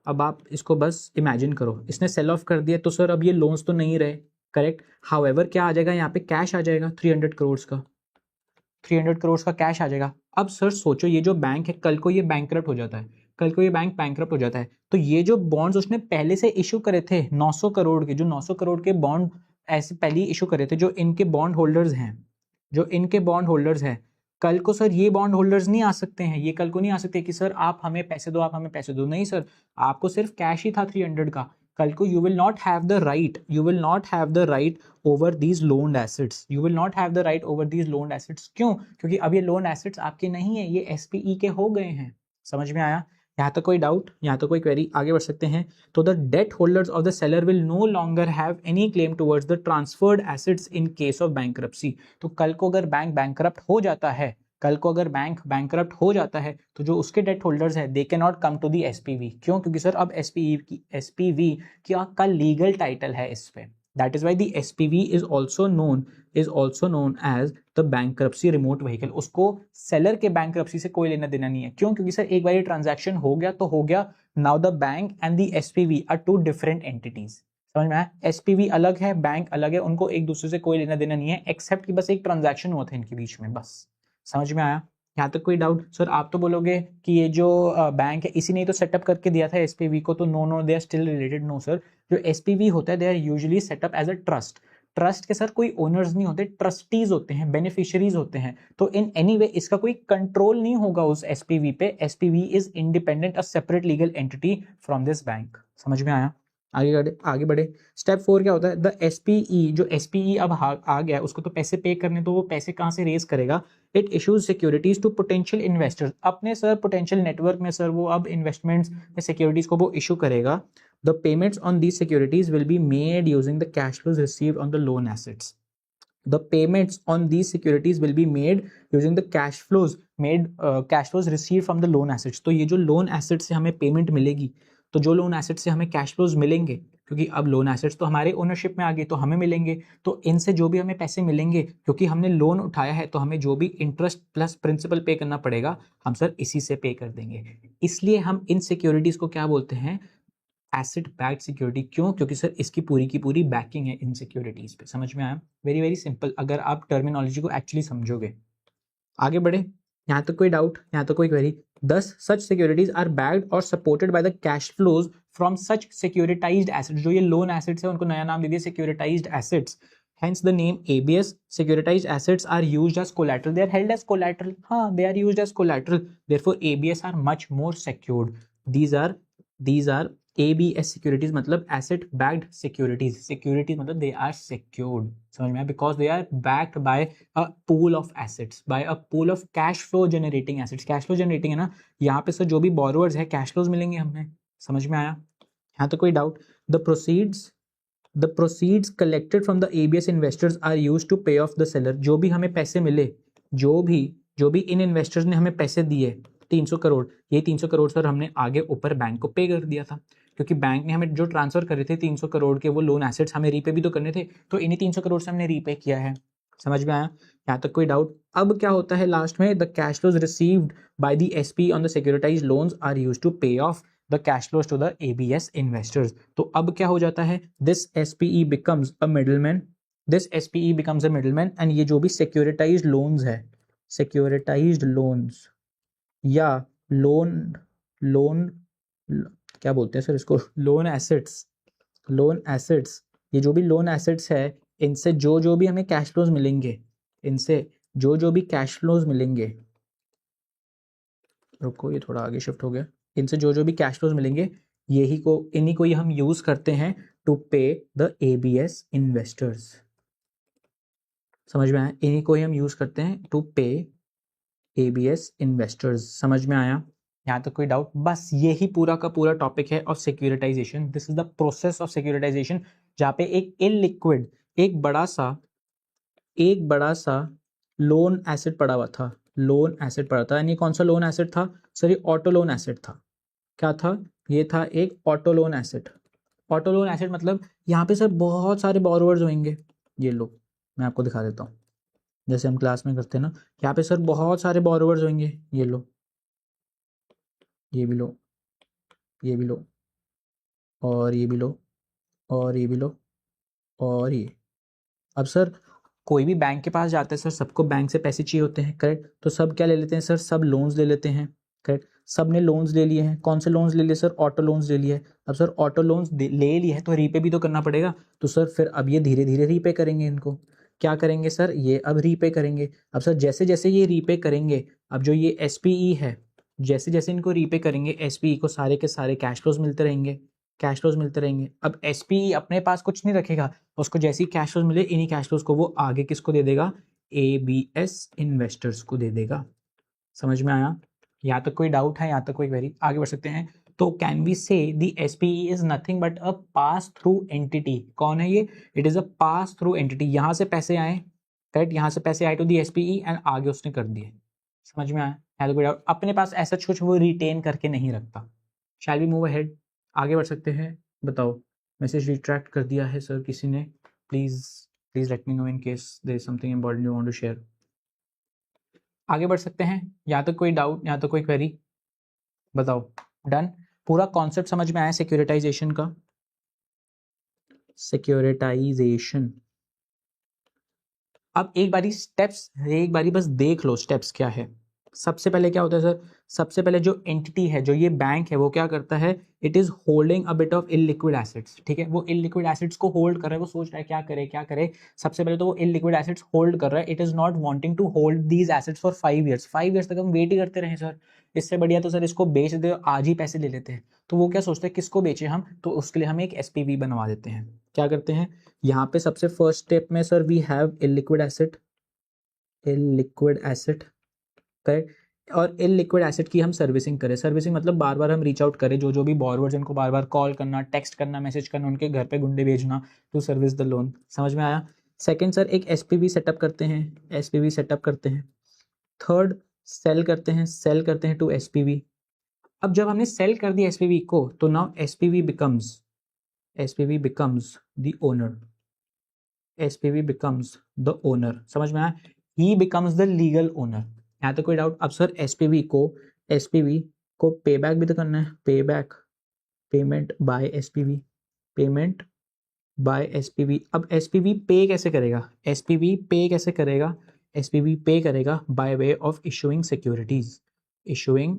अब आप इसको बस इमेजिन करो, इसने सेल ऑफ कर दिया तो सर अब ये लोन्स तो नहीं रहे, करेक्ट। हाउएवर क्या आ जाएगा यहाँ पे? कैश आ जाएगा 300 करोड़ का, 300 करोड़ का कैश आ जाएगा। अब सर सोचो, ये जो बैंक है, कल को ये बैंकरप्ट हो जाता है, कल को ये बैंक बैंकरप्ट हो जाता है, तो ये जो बॉन्ड्स उसने पहले से इशू करे थे 900 करोड़ के, जो 900 करोड़ के बॉन्ड ऐसे पहले ही इशू करे थे, जो इनके बॉन्ड होल्डर्स हैं, जो इनके बॉन्ड होल्डर्स हैं, कल को सर ये बॉन्ड होल्डर्स नहीं आ सकते हैं, ये कल को नहीं आ सकते कि सर आप हमें पैसे दो, आप हमें पैसे दो। नहीं सर, आपको सिर्फ कैश ही था 300 का। कल को you will not have the right, you will not have the right over these लोन्ड assets, you will not have the right over these लोन्ड assets. क्यों? क्योंकि अब ये लोन एसेट्स आपके नहीं है, ये SPE के हो गए हैं। समझ में आया? यहाँ तक कोई डाउट? यहाँ तो कोई क्वेरी? आगे बढ़ सकते हैं। तो the debt holders of the seller will no longer have any claim towards the transferred assets in case of bankruptcy. तो कल को अगर बैंक बैंकरप्ट हो जाता है, कल को अगर बैंक बैंकरप्ट हो जाता है, तो जो उसके डेट होल्डर्स है they can not come to the SPV। क्यों? क्योंकि सर अब SPV का लीगल टाइटल है इस पे। That is why the SPV is also known as the bankruptcy remote vehicle. उसको सेलर के बैंकरप्सी से कोई लेना देना नहीं है। क्यों? क्योंकि सर एक बार ये ट्रांजैक्शन हो गया तो हो गया। Now the bank and the SPV are two different entities. समझ में आया? SPV अलग है, बैंक अलग है, उनको एक दूसरे से कोई लेना देना नहीं है, एक्सेप्ट कि बस एक ट्रांजैक्शन हुआ था इनके बीच में, बस। समझ में आया? यहाँ तक कोई डाउट? सर आप तो बोलोगे कि ये जो बैंक है इसी ने तो सेटअप करके दिया था SPV को, तो no they are still related. No sir, जो SPV होता है they are usually set up as a trust. Trust के सर कोई ओनर्स नहीं होते, ट्रस्टीज होते हैं, बेनिफिशियरीज होते हैं। तो इन एनी वे इसका कोई कंट्रोल नहीं होगा उस SPV पे। SPV is independent, a separate legal entity from this bank. समझ में आया? आगे बढ़े। स्टेप 4 क्या होता है? द SPE, जो SPE अब आ गया उसको तो पैसे पे करने, तो वो पैसे कहाँ से रेज करेगा? It issues securities to potential investors, अपने सर पोटेंशियल नेटवर्क में सर वो अब इन्वेस्टमेंट्स में सिक्योरिटीज को वो इशू करेगा. The payments on these securities will be made using the cash flows received on the loan assets. The payments on these securities will be made using the cash flows received from the loan assets. तो ये जो loan asset से हमें payment मिलेगी, तो जो loan asset से हमें कैश फ्लोज मिलेंगे, क्योंकि अब लोन एसेट्स तो हमारे ओनरशिप में आ गए तो हमें मिलेंगे, तो इनसे जो भी हमें पैसे मिलेंगे, क्योंकि हमने लोन उठाया है तो हमें जो भी इंटरेस्ट प्लस प्रिंसिपल पे करना पड़ेगा हम सर इसी से पे कर देंगे. इसलिए हम इन सिक्योरिटीज को क्या बोलते हैं, एसेट बैक्ड सिक्योरिटी. क्यों? क्योंकि सर इसकी पूरी की पूरी बैकिंग है इन सिक्योरिटीज पे. समझ में आया? वेरी वेरी सिंपल, अगर आप टर्मिनोलॉजी को एक्चुअली समझोगे. आगे बढ़े, यहाँ तक कोई डाउट, यहाँ तक कोई query? 10 such securities are backed और supported by the cash flows from such securitised assets. जो ये लोन एसेट्स है उनको नया नाम दे दिया सिक्योरिटाइज्ड assets. Hence the name ABS. Securitized assets are used as collateral. They are held as collateral. हाँ, they are used as collateral. Therefore, ABS are much more secured. These are ABS securities मतलब asset backed securities. Securities मतलब they are secured. समझ में आया? Because they are backed by a pool of assets, by a pool of cash flow generating assets. Cash flow generating है ना, यहाँ पे sir जो भी borrowers है cash flows मिलेंगे हमें. समझ में आया? यहाँ तो कोई doubt? The proceeds collected from the ABS investors are used to pay off the seller. जो भी हमें पैसे मिले, जो भी इन इन्वेस्टर्स ने हमें पैसे दिए 300 करोड़, ये 300 करोड़ सर हमने आगे ऊपर बैंक को पे कर दिया था, क्योंकि बैंक ने हमें जो ट्रांसफर करे थे 300 करोड़ के वो लोन एसेट्स हमें रीपे भी तो करने थे, तो इन्हीं 300 करोड़ से हमने रीपे किया है. समझ में आया? यहाँ तक कोई डाउट? अब क्या होता है लास्ट में, the cash flows received by the SP on the securitised loans are used to pay off the cash flows to the ABS investors. तो अब क्या हो जाता है, this SPE becomes a middleman. This SPE becomes a middleman and ये जो भी securitized loans है, securitized loans या लोन क्या बोलते हैं सर इसको, लोन एसेट्स, ये जो भी लोन एसेट्स है इनसे जो भी हमें कैश फ्लोज मिलेंगे, इनसे जो भी कैश फ्लोज मिलेंगे, रुको ये थोड़ा आगे शिफ्ट हो गया, इनसे जो भी कैश फ्लोज मिलेंगे इन्हीं को हम यूज करते हैं to pay the ABS investors. समझ में आया? इन्हीं को ही हम यूज करते हैं टू पे एबीएस इन्वेस्टर्स. समझ में आया? यहाँ तक कोई डाउट? बस यही पूरा का पूरा टॉपिक है of securitisation. This is the process of securitisation, जहाँ पे एक इलिक्विड एक बड़ा सा लोन एसेट पड़ा हुआ था. लोन एसेट पड़ा था, यानी कौन सा लोन एसेट था सर? ये ऑटो लोन एसेट था. क्या था? ये था एक auto loan asset. Auto loan asset मतलब यहाँ पे सर बहुत सारे बोरोवर्स होंगे. ये लो मैं आपको दिखा देता हूँ, जैसे हम क्लास में करते हैं ना, यहाँ पे सर बहुत सारे बोरोवर्स होंगे. ये लो, ये भी लो, ये भी लो, और ये भी लो, और ये भी लो, और ये. अब सर कोई भी बैंक के पास जाते हैं सर, सबको बैंक से पैसे चाहिए होते हैं, करेक्ट? तो सब क्या ले लेते हैं सर? सब लोन्स ले लेते हैं, करेक्ट? सब ने लोन्स ले लिए हैं. कौन से लोन्स ले लिए सर? ऑटो लोन्स ले लिए. अब सर ऑटो लोन्स ले लिए हैं तो रीपे भी तो करना पड़ेगा. तो सर फिर अब ये धीरे धीरे रीपे करेंगे. इनको क्या करेंगे सर? ये अब रीपे करेंगे. अब सर जैसे जैसे ये रीपे करेंगे, अब जो ये एसपीई है, जैसे जैसे इनको रीपे करेंगे एसपीई को सारे के सारे कैश फ्लोज मिलते रहेंगे, कैश फ्लोज मिलते रहेंगे. अब एसपीई अपने पास कुछ नहीं रखेगा, उसको जैसे ही कैश फ्लोज मिले इन्हीं कैश फ्लोज को वो आगे किसको दे देगा? एबीएस इन्वेस्टर्स को दे देगा. समझ में आया? यहाँ तक कोई डाउट है? यहाँ तक कोई क्वेरी? आगे बढ़ सकते हैं. तो can we say the SPE is nothing but a pass through entity. कौन है ये? It is a pass through entity. यहाँ से पैसे आए, करेक्ट? यहाँ से पैसे आए टू द एसपीई एंड आगे उसने कर दिए. समझ में आया? यहाँ तो कोई डाउट? अपने पास ऐसा कुछ वो रिटेन करके नहीं रखता. Shall we move ahead? आगे बढ़ सकते हैं. बताओ, मैसेज रिट्रैक्ट कर दिया है सर किसी ने? Please let me know in case there is something important you want to share. आगे बढ़ सकते हैं. यहाँ तक कोई डाउट? यहाँ तक कोई क्वेरी? बताओ. डन? पूरा कॉन्सेप्ट समझ में आया सिक्योरिटाइजेशन का? सिक्योरिटाइजेशन. अब एक बारी बस देख लो स्टेप्स क्या है. सबसे पहले क्या होता है सर? सबसे पहले जो एंटिटी है, जो ये बैंक है, वो क्या करता है? It is holding a bit of illiquid assets. ठीक है, वो इलिक्विड एसेट्स को होल्ड कर रहा है. वो सोच रहा है क्या करे. सबसे पहले तो वो इलिक्विड एसेट्स होल्ड कर रहा है. It is not wanting to hold these assets for 5 years. 5 years तक हम वेट ही करते रहे सर. इससे बढ़िया तो सर इसको बेच दे, आज ही पैसे ले लेते हैं. तो वो क्या सोचते हैं, किसको बेचे हम? तो उसके लिए हम एक एसपीवी बनवा देते हैं. क्या करते हैं यहाँ पे? सबसे फर्स्ट स्टेप में sir we have illiquid asset. Illiquid asset, correct. और इलिक्विड एसेट की हम सर्विसिंग करें, सर्विसिंग मतलब बार बार हम रीच आउट करें, जो भी बोरोवर्स इनको बार बार कॉल करना, टेक्स्ट करना, मैसेज करना, उनके घर पे गुंडे भेजना टू सर्विस द लोन। समझ में आया? सेकंड सर, एक एसपीवी सेटअप करते हैं, एसपीवी सेटअप करते हैं। थर्ड, सेल करते हैं, सेल करते हैं टू एसपीवी। अब जब हमने सेल कर दिया एसपीवी को, तो now SPV becomes the owner, SPV becomes the owner. समझ में आया? ही बिकम्स द लीगल ओनर। यहाँ तो कोई डाउट? अब सर एसपीवी को पे बैक भी तो करना है, पे back, payment by SPV, payment by SPV. अब एसपीवी पे कैसे करेगा? एसपीवी पे कैसे करेगा? एसपीवी पे करेगा by way of issuing securities, issuing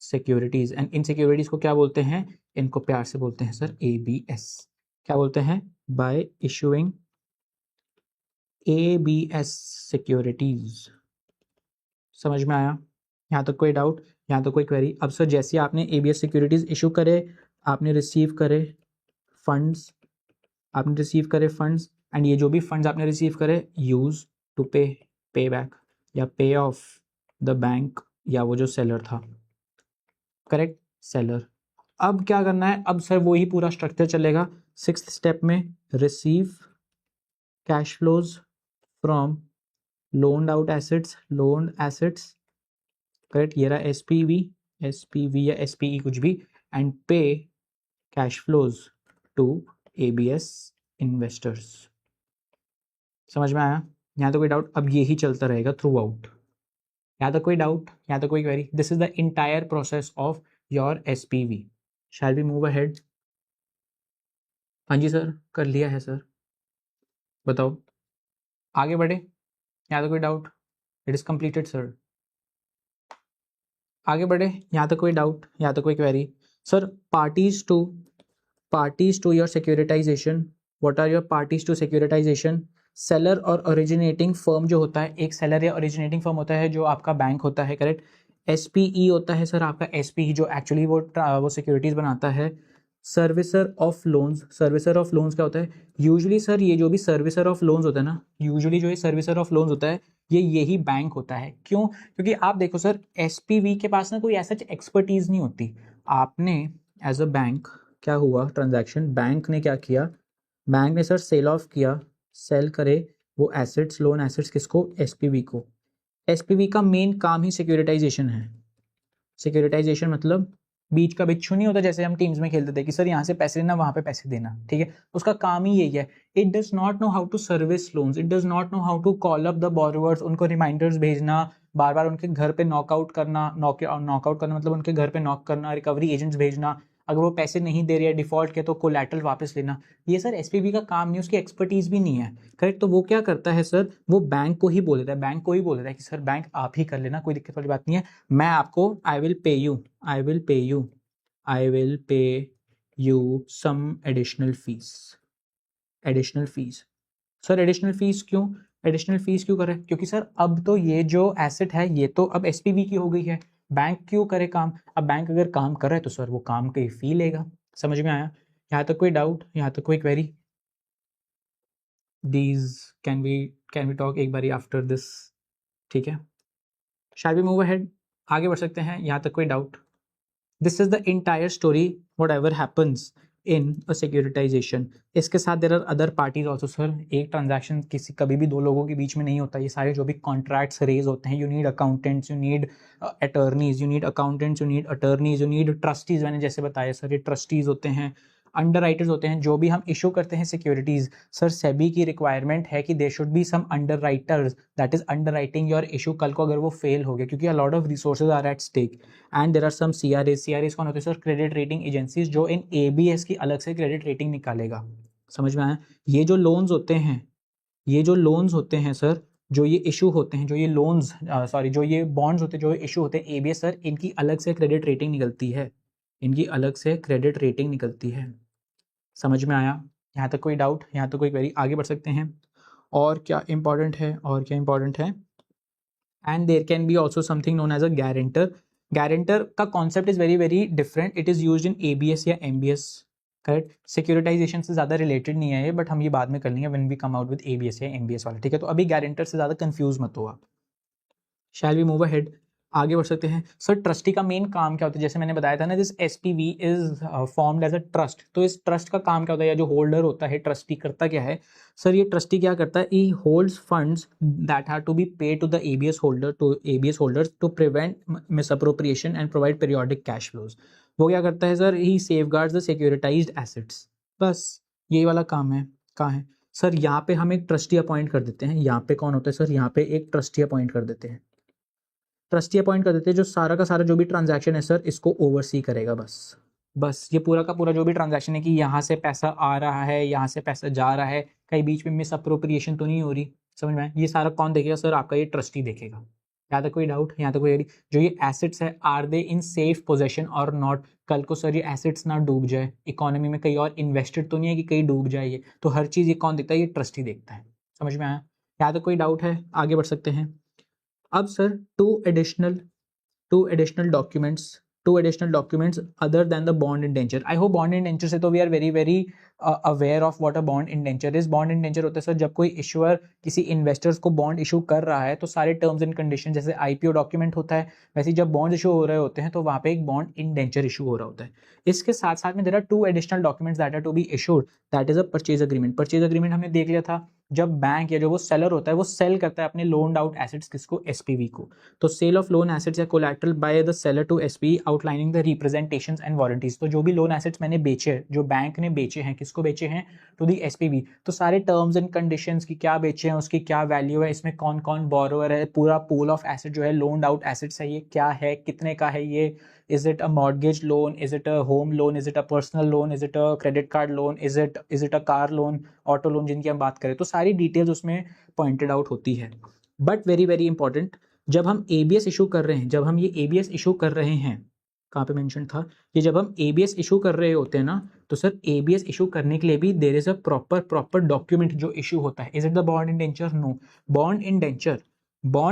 securities. And in securities को क्या बोलते हैं? इनको प्यार से बोलते हैं सर एबीएस। क्या बोलते हैं? Bye issuing ABS securities. समझ में आया? यहाँ तक कोई डाउट? यहाँ तक कोई क्वेरी? अब सर जैसे आपने एबीएस सिक्योरिटीज इशू करे, आपने रिसीव करे फंड्स, आपने रिसीव करे फंड्स, एंड ये जो भी फंड्स आपने रिसीव करे, यूज टू पे बैक या पे ऑफ द बैंक या वो जो सेलर था, करेक्ट, सेलर। अब क्या करना है? अब सर वही पूरा स्ट्रक्चर चलेगा। सिक्स्थ स्टेप में receive cash flows from loaned out assets, loaned assets, correct, ये रहा एसपीवी या एसपीई कुछ भी, and pay cash flows to ABS investors. समझ में आया? यहाँ तो कोई डाउट? अब यही चलता रहेगा थ्रू आउट। यहाँ तक कोई डाउट? यहाँ तक कोई query? This is the entire process of your SPV. Shall we move ahead? हाँ जी सर, कर लिया है सर, बताओ आगे बढ़े? यहाँ तक कोई doubt? It is completed sir, आगे बढ़े? यहाँ तक कोई डाउट? यहाँ तक कोई query? Sir parties to your securitisation, what are your parties to securitisation? Seller और ओरिजिनेटिंग फर्म जो होता है, एक सेलर या ओरिजिनेटिंग फर्म होता है जो आपका बैंक होता है, करेक्ट। एसपीई होता है सर आपका, एसपीई जो एक्चुअली वो सिक्योरिटीज बनाता है। सर्विसर ऑफ लोन्स, सर्विसर ऑफ लोन्स क्या होता है? यूजुअली सर ये जो भी सर्विसर ऑफ लोन्स होता है ना, यूजुअली जो ये सर्विसर ऑफ लोन्स होता है, ये यही बैंक होता है। क्यों? क्योंकि आप देखो सर, एसपीवी के पास ना कोई ऐसा एक्सपर्टीज नहीं होती। आपने एज अ बैंक, क्या हुआ ट्रांजैक्शन, बैंक ने क्या किया, बैंक ने सर सेल ऑफ किया, सेल करे वो एसेट्स, लोन एसेट्स, किसको? एसपीवी को। एसपीवी का मेन काम ही सिक्योरिटाइजेशन है। सिक्योरिटाइजेशन मतलब बीच का बिच्छू नहीं होता, जैसे हम टीम्स में खेलते थे कि सर यहाँ से पैसे लेना, वहां पे पैसे देना, ठीक है, उसका काम ही यही है। It does not know how to service loans, it does not know how to call up the borrowers, उनको रिमाइंडर्स भेजना, बार बार उनके घर पे नॉकआउट करना, नॉकआउट करना मतलब उनके घर पे नॉक करना, रिकवरी एजेंट्स भेजना, अगर वो पैसे नहीं दे रहे हैं डिफॉल्ट के तो कोलैटरल वापस लेना। ये सर एसपीवी का काम नहीं, उसकी एक्सपर्टीज भी नहीं है, करेक्ट। तो वो क्या करता है सर, वो बैंक को ही बोल देता है, बैंक को ही बोल देता है कि सर बैंक आप ही कर लेना, कोई दिक्कत वाली बात नहीं है, मैं आपको I will pay you some additional fees. Sir additional fees क्यों? एडिशनल फीस क्यों करे? क्योंकि सर अब तो ये जो एसेट है ये तो अब एसपीवी की हो गई है, बैंक क्यों करे काम? अब बैंक अगर काम कर रहा है तो सर वो काम की फी लेगा। समझ में आया? यहाँ तक कोई डाउट? यहाँ तक कोई query? These can we talk एक बारी आफ्टर दिस, ठीक है। Shall we move ahead? आगे बढ़ सकते हैं? यहाँ तक कोई doubt? This is the entire story whatever happens in a securitisation. इसके साथ there are other parties also sir. एक ट्रांजैक्शन किसी कभी भी दो लोगों के बीच में नहीं होता, ये सारे जो भी कॉन्ट्रैक्ट्स रेज होते हैं, you need accountants, you need attorneys, you need trustees. मैंने जैसे बताया सर, ये ट्रस्टीज होते हैं, अंडर राइटर्स होते हैं, जो भी हम इशू करते हैं सिक्योरिटीज, सर सेबी की रिक्वायरमेंट है कि they should be some underwriters that is underwriting your issue. कल को अगर वो फेल हो गया, क्योंकि a lot of resources are at stake, and there are some CRS कौन होते हैं सर? क्रेडिट रेटिंग एजेंसीज, जो इन एबीएस की अलग से क्रेडिट रेटिंग निकालेगा। समझ में आया? ये जो लोन्स होते हैं सर, जो ये इशू होते हैं, जो ये लोन्स जो ये बॉन्ड्स होते हैं, जो इशू होते हैं एबीएस सर, इनकी अलग से क्रेडिट रेटिंग निकलती है, इनकी अलग से क्रेडिट रेटिंग निकलती है। समझ में आया? यहाँ तक कोई डाउट? यहाँ तक कोई क्वेरी? आगे बढ़ सकते हैं। और क्या इंपॉर्टेंट है? And there can be also something known as a guarantor. Guarantor का concept is very very different, it is used in ABS या एमबीएस, करेक्ट। सिक्योरिटाइजेशन से ज़्यादा रिलेटेड नहीं है ये, बट हम ये बाद में कर लेंगे when we come out with ABS या एमबीएस वाला, ठीक है। तो अभी गारंटर से ज़्यादा कंफ्यूज मत हो आप, शैल वी मूव अहेड, आगे बढ़ सकते हैं। सर ट्रस्टी का मेन काम क्या होता है, जैसे मैंने बताया था ना, this SPV is formed as a trust. तो इस ट्रस्ट का काम क्या होता है, या जो होल्डर होता है, ट्रस्टी करता क्या है सर, ये ट्रस्टी क्या करता है, he holds funds that have to be paid to the ABS holder to ABS holders to prevent misappropriation and provide periodic cash flows. वो क्या करता है sir, he safeguards the securitised assets, बस यही वाला काम है। कहाँ है सर, यहाँ पे हम एक ट्रस्टी अपॉइंट कर देते हैं। यहाँ पे कौन होता है सर, यहाँ पे एक ट्रस्टी अपॉइंट कर देते हैं। ट्रस्टी अपॉइंट कर देते हैं जो सारा का सारा जो भी ट्रांजैक्शन है सर, इसको ओवरसी करेगा। बस ये पूरा का पूरा जो भी ट्रांजैक्शन है कि यहाँ से पैसा आ रहा है, यहाँ से पैसा जा रहा है, कहीं बीच में मिस अप्रोप्रिएशन तो नहीं हो रही, समझ में आया? ये सारा कौन देखेगा सर, आपका ये ट्रस्टी देखेगा। यहाँ तक कोई डाउट, यहाँ तक कोई, जो ये एसेट्स है are they in safe possession और नॉट, कल को सर ये एसेट्स ना डूब जाए, इकोनॉमी में कहीं और इन्वेस्टेड तो नहीं है कि कहीं डूब जाए ये, तो हर चीज़ ये कौन देखता है, ये ट्रस्टी देखता है। समझ में आया? यहाँ तक कोई डाउट है, आगे बढ़ सकते हैं। अब sir two additional documents other than the bond indenture. I hope bond indenture से तो we are very aware of what a bond indenture is. bond indenture होता है सर जब कोई issuer किसी investors को bond issue कर रहा है तो सारे terms and conditions, जैसे IPO document होता है वैसे ही जब bonds issue हो रहे होते हैं तो वहाँ पे एक bond indenture issue हो रहा होता है। इसके साथ साथ में there are two additional documents that are to be issued, that is a purchase agreement. purchase agreement हमने देख लिया था, जब बैंक या जो वो सेलर होता है वो सेल करता है अपने लोन्ड आउट एसेट्स किसको, एसपीवी को। तो सेल ऑफ लोन एसेट्स या collateral by the seller to SPV outlining the representations and warranties. तो जो भी लोन एसेट्स मैंने बेचे, जो बैंक ने बेचे हैं, किसको बेचे हैं, टू दी एसपीवी, तो सारे टर्म्स एंड कंडीशंस की क्या बेचे हैं, उसकी क्या वैल्यू है, इसमें कौन कौन बोरोवर है, पूरा पूल ऑफ एसेट जो है लोन्ड आउट एसेट्स है, ये क्या है, कितने का है ये, is it a mortgage loan, is it a home loan, is it a personal loan, is it a credit card loan, is it a car loan, auto loan जिनकी हम बात करें, तो सारी डिटेल्स उसमें पॉइंटेड आउट होती है। But very important, जब हम एबीएस इशू कर रहे हैं, जब हम ये एबीएस इशू कर रहे हैं, कहाँ पे मेंशन था कि जब हम एबीएस इशू कर रहे होते हैं ना, तो सर एबीएस इशू करने के लिए भी there is a proper document जो इशू होता है। Is it the bond indenture? No, bond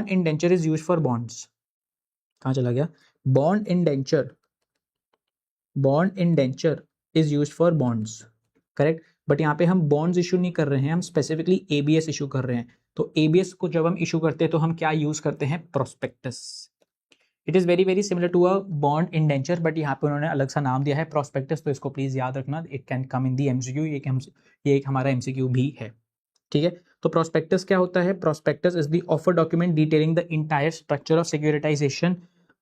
indenture is used for bonds. कहाँ चला गया, bond indenture is used for bonds, correct. But यहाँ पे हम बॉन्ड्स इशू नहीं कर रहे हैं, हम स्पेसिफिकली एबीएस इशू कर रहे हैं। तो एबीएस को जब हम इशू करते हैं तो हम क्या यूज करते हैं, prospectus. It is very similar to a bond indenture, but यहाँ पे उन्होंने अलग सा नाम दिया है, प्रोस्पेक्टस। तो इसको प्लीज याद रखना, it can come in the MCQ, ये एक हमारा एमसीक्यू भी है, ठीक है। तो प्रोस्पेक्टस क्या होता है, prospectus is the offer document detailing the entire structure of securitisation,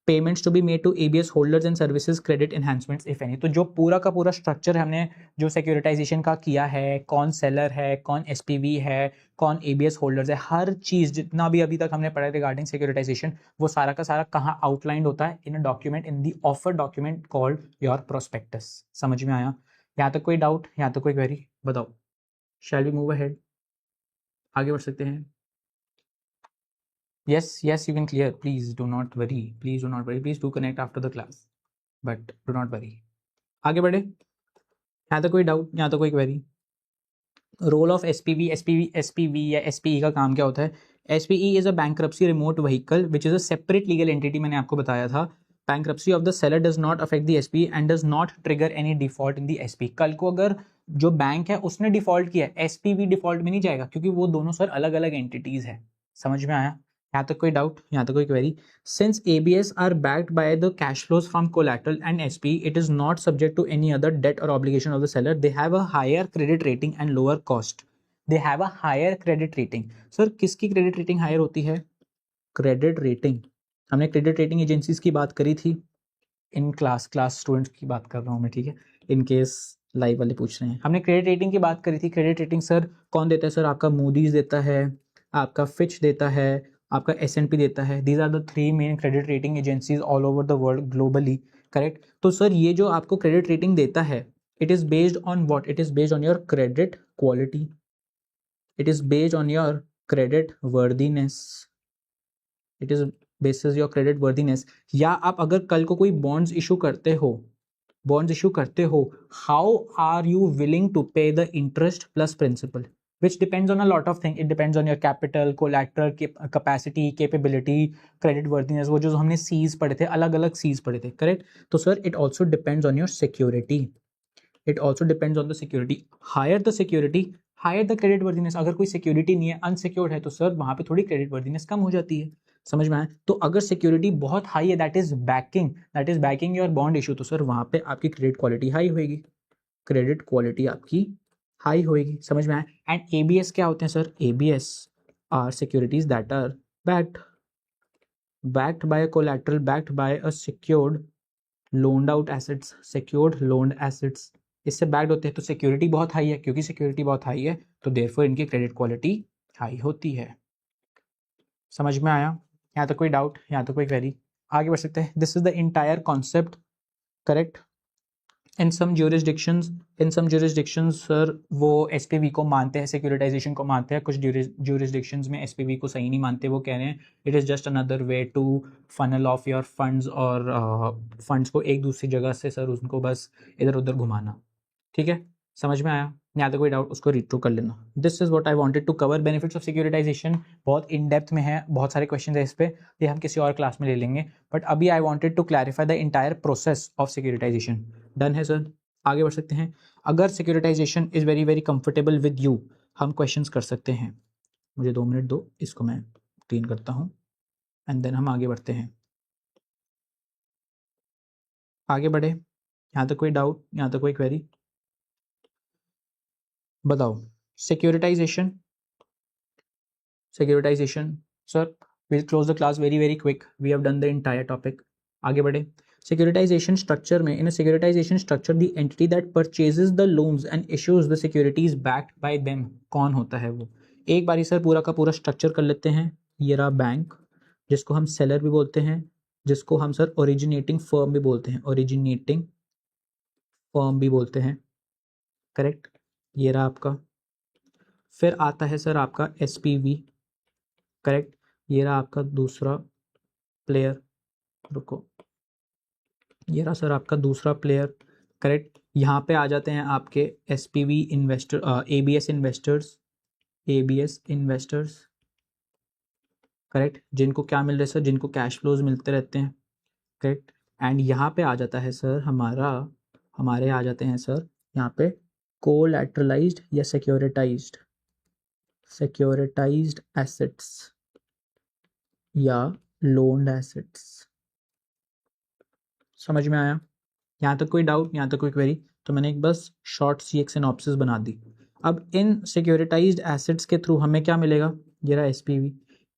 payments to be made to ABS holders and services, credit enhancements if any. तो जो पूरा का पूरा स्ट्रक्चर हमने जो सिक्योरिटाइजेशन का किया है, कौन सेलर है, कौन एसपीवी है, कौन एबीएस होल्डर्स है, हर चीज जितना भी अभी तक हमने पढ़ा रिगार्डिंग सिक्योरिटाइजेशन, वो सारा का सारा कहाँ आउटलाइंड होता है, in a document, in the offer document called your prospectus. समझ में आया? यहाँ तक कोई डाउट, यहाँ तक कोई क्वेरी, बताओ। शैल वी मूव अहेड, आगे बढ़ सकते हैं। Yes, you can clear. Please do not worry. Please do connect after the class. But do not worry. आगे बढ़े, यहाँ तक कोई डाउट, यहाँ तक कोई क्वेरी। रोल ऑफ एसपीवी या एसपीई का काम क्या होता है? SPE is a bankruptcy remote vehicle which is a separate legal entity. मैंने आपको बताया था, bankruptcy of the seller does not affect the SP and does not trigger any default in the SP. कल को अगर जो बैंक है उसने डिफॉल्ट किया, एसपीवी डिफॉल्ट में नहीं जाएगा, क्योंकि वो दोनों सर अलग अलग एंटिटीज है। समझ में आया? यहाँ तक कोई डाउट, यहाँ तक कोई query? Since ABS are backed by the cash flows from collateral and SP, it is not subject to any other debt or obligation of the seller. They have a higher credit rating and lower cost. They have a higher credit rating. Sir, किसकी credit rating higher होती है? Credit rating, हमने credit rating agencies की बात करी थी in class students की बात कर रहा हूँ मैं, ठीक है, इन केस लाइव वाले पूछ रहे हैं। हमने क्रेडिट रेटिंग की बात करी थी। क्रेडिट रेटिंग सर कौन देता है? सर आपका मूडीज देता है, आपका फिच देता है, आपका S&P देता है। These are the three main credit rating agencies all over the world globally, correct. तो सर ये जो आपको क्रेडिट रेटिंग देता है, it is based on what? It is based on your credit quality, it is based on your creditworthiness, it is basis your creditworthiness. या आप अगर कल को कोई बॉन्ड्स इशू करते हो, how are you willing to pay the interest plus principal, which depends on a lot of things. It depends on your capital, collateral, capacity, capability, credit worthiness. वो जो हमने C's पढ़े थे, अलग अलग C's पढ़े थे, correct? तो sir, it also depends on your security. It also depends on the security. Higher the security, higher the credit worthiness. अगर कोई security नहीं है, unsecured है, तो sir वहाँ पे थोड़ी credit worthiness कम हो जाती है। समझ में आया? तो अगर सिक्योरिटी बहुत हाई है, that is backing your bond issue, तो सर वहां पे आपकी क्रेडिट क्वालिटी हाई होगी, क्रेडिट क्वालिटी आपकी हाई होगी। समझ में आया? एंड एबीएस क्या होते हैं sir? ABS are securities that are backed by a collateral, backed by a secured loaned out assets, secured loaned assets, इससे बैक्ड होते हैं तो सिक्योरिटी बहुत हाई है, क्योंकि सिक्योरिटी बहुत हाई है तो देयरफॉर इनकी क्रेडिट क्वालिटी हाई होती है। समझ में आया? यहाँ तक कोई डाउट, यहाँ तक कोई क्वेरी? आगे बढ़ सकते हैं। This is the entire concept, correct. In some jurisdictions sir वो एसपीवी को मानते हैं, सिक्योरिटाइजेशन को मानते हैं, कुछ ज्यूरिसडिक्शंस में एसपीवी को सही नहीं मानते, वो कह रहे हैं it is just another way to funnel of your funds, और फंड्स को एक दूसरी जगह से सर उनको बस इधर उधर घुमाना। ठीक है, समझ में आया? यहाँ तक कोई डाउट उसको रीड थ्रू कर लेना। This is what I wanted to cover, benefits of securitisation. बहुत इन डेप्थ में है, बहुत सारे क्वेश्चन है इस पे, ये हम किसी और क्लास में ले लेंगे, बट अभी I wanted to clarify the entire process of securitisation. Done है सर? आगे बढ़ सकते हैं। अगर securitisation is very very comfortable with you, हम क्वेश्चंस कर सकते हैं। मुझे 2 मिनट दो, इसको मैं क्लीन करता हूँ एंड देन हम आगे बढ़ते हैं। आगे बढ़े? यहाँ तक कोई डाउट, यहाँ तक कोई क्वेरी? बताओ। Securitisation sir, we'll close the class very very quick, we have done the entire topic। आगे बढ़े। सिक्योरिटाइजेशन स्ट्रक्चर में, in securitisation structure the entity that purchases the loans and issues the securities backed by them, कौन होता है वो? एक बारी sir पूरा का पूरा स्ट्रक्चर कर लेते हैं। ये रहा बैंक, जिसको हम सेलर भी बोलते हैं, जिसको हम सर ओरिजिनेटिंग फर्म भी बोलते हैं, ओरिजिनेटिंग फर्म भी बोलते हैं, करेक्ट। ये रहा आपका। फिर आता है सर आपका एसपीवी, करेक्ट। ये रहा आपका दूसरा प्लेयर, रुको, ये रहा सर आपका दूसरा प्लेयर, करेक्ट। यहाँ पे आ जाते हैं आपके SPV investor, ABS investors, correct, जिनको क्या मिल रहा है सर? जिनको कैश फ्लोज मिलते रहते हैं, करेक्ट। एंड यहाँ पे आ जाता है सर हमारे आ जाते हैं सर यहाँ पे कोलैटरलाइज्ड या सिक्योरिटाइज्ड एसेट्स या लोन्ड एसेट्स। समझ में आया? यहाँ तक कोई डाउट, यहाँ तक कोई क्वेरी? तो मैंने एक बस शॉर्ट सी एक सिनॉप्सिस बना दी। अब इन सिक्योरिटाइज्ड एसेट्स के थ्रू हमें क्या मिलेगा? ये रहा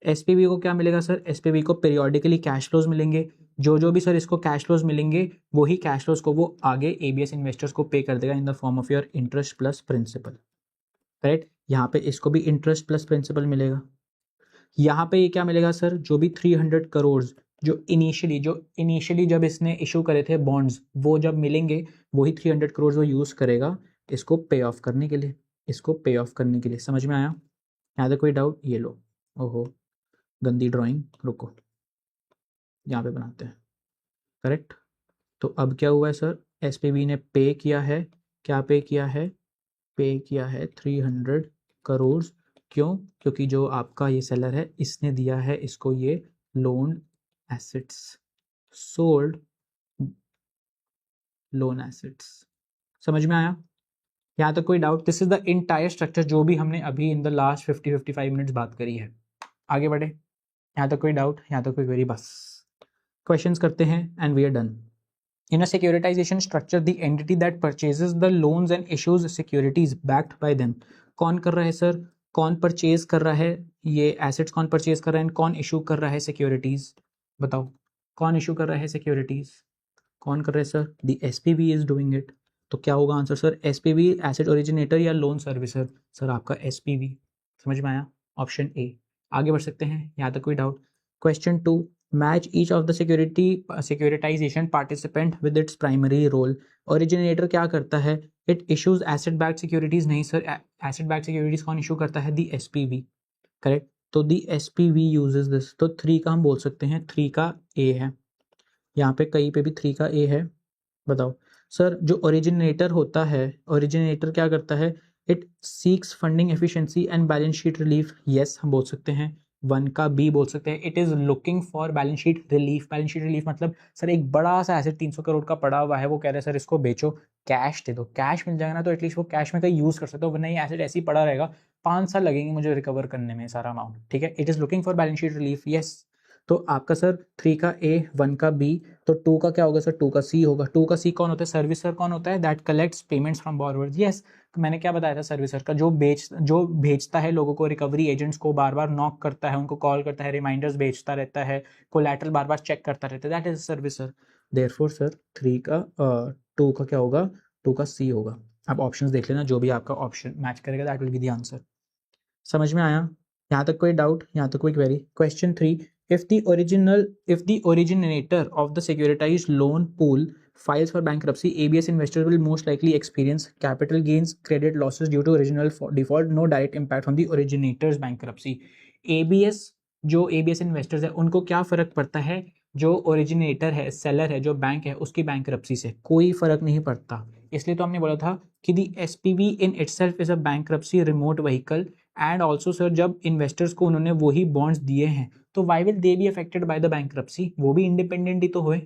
एसपीवी को क्या मिलेगा सर? एसपीवी को पीरियोडिकली कैश फ्लोज मिलेंगे, जो भी सर इसको कैश फ्लोज मिलेंगे वही कैश फ्लोज को वो आगे एबीएस इन्वेस्टर्स को पे कर देगा in the form of your interest plus principal, correct. यहाँ पे इसको भी इंटरेस्ट प्लस प्रिंसिपल मिलेगा। यहाँ पे ये क्या मिलेगा सर? जो भी 300 करोड़ जो इनिशियली जब इसने इशू करे थे बॉन्ड्स, वो जब मिलेंगे वही 300 करोड़ वो यूज़ करेगा इसको पे ऑफ करने के लिए, समझ में आया? यहाँ तक कोई डाउट? ये लो, ओहो गंदी ड्राइंग, रुको यहाँ पे बनाते हैं, करेक्ट। तो अब क्या हुआ है सर? एसपीवी ने पे किया है, क्या पे किया है? पे किया है 300 करोड़। क्यों? क्योंकि जो आपका ये सेलर है इसने दिया है इसको ये loan assets, sold loan assets. समझ में आया? यहाँ तक कोई doubt? This is the entire structure जो भी हमने अभी इन द लास्ट 50-55 मिनट्स बात करी है। आगे बढ़े। यहाँ तक कोई डाउट, यहाँ तक कोई क्वेरी? बस क्वेश्चंस करते हैं and we are done. In a securitization structure, the entity that purchases the loans and issues securities backed by them, कौन कर रहा है सर? कौन परचेज कर रहा है ये एसेट्स? कौन परचेज कर रहा है? कौन इशू कर रहा है सिक्योरिटीज? बताओ, कौन इशू कर रहा है सिक्योरिटीज? कौन कर रहा है sir? The SPV is doing it. तो क्या होगा answer sir? SPV asset originator या लोन सर्विसर? सर आपका एसपीवी। समझ में आया? Option A. आगे बढ़ सकते हैं, यहाँ तक कोई doubt? Question 2, match each of the securitisation participant with its primary role. Originator क्या करता है? It issues asset backed securities. नहीं सर, एसेट बैक्ड सिक्योरिटीज कौन इशू करता है? The SPV, correct. तो दी एसपीवी यूजेस दिस। तो 3 का हम बोल सकते हैं, 3 का ए है, यहाँ पे कहीं पे भी 3 का ए है। बताओ सर, जो ओरिजिनेटर होता है, ओरिजिनेटर क्या करता है? It seeks funding efficiency and balance sheet relief. Yes, हम बोल सकते हैं। 1 का बी बोल सकते हैं, it is looking for balance sheet relief. Balance sheet relief मतलब सर एक बड़ा सा एसेट 300 करोड़ का पड़ा हुआ है, वो कह रहे हैं सर इसको बेचो, कैश दे दो, कैश मिल जाएगा ना तो एटलीस्ट वो कैश में कहीं यूज कर सकते हो, वरना ये एसेट ऐसे ही पड़ा रहेगा, 5 साल लगेंगे मुझे रिकवर करने में सारा अमाउंट। ठीक है, it is looking for balance sheet relief. Yes, तो आपका सर 3 का A, 1 का B, तो 2 का क्या होगा सर? 2 का C होगा। 2 का C कौन होता है? सर्विसर कौन होता है? That collects payments from borrowers. Yes, मैंने क्या बताया था? सर्विसर का जो भेजता है लोगों को, रिकवरी एजेंट्स को बार बार नॉक करता है, उनको कॉल करता है, रिमाइंडर्स भेजता रहता है, कोलैटरल बार बार चेक करता रहता है, दैट इज सर्विसर। देयरफॉर सर 2 का क्या होगा? 2 का C होगा। आप ऑप्शंस देख लेना, जो भी आपका ऑप्शन मैच करेगा that will be the answer. समझ में आया? यहाँ तक कोई डाउट? यहाँ तक कोई query? Question 3, if the originator of the securitized loan pool files for bankruptcy, ABS investors will most likely experience capital gains, credit losses due to original default, no direct impact on the originator's bankruptcy. ABS जो ABS investors है उनको क्या फर्क पड़ता है? जो originator है, seller है, जो बैंक है, उसकी बैंक्रप्सी से कोई फर्क नहीं पड़ता। इसलिए तो हमने बोला था कि the SPV in itself is a bankruptcy remote vehicle, and also sir जब इन्वेस्टर्स को उन्होंने वही बॉन्ड्स दिए हैं तो why will they be affected by the bankruptcy? वो भी इंडिपेंडेंट ही तो हुए।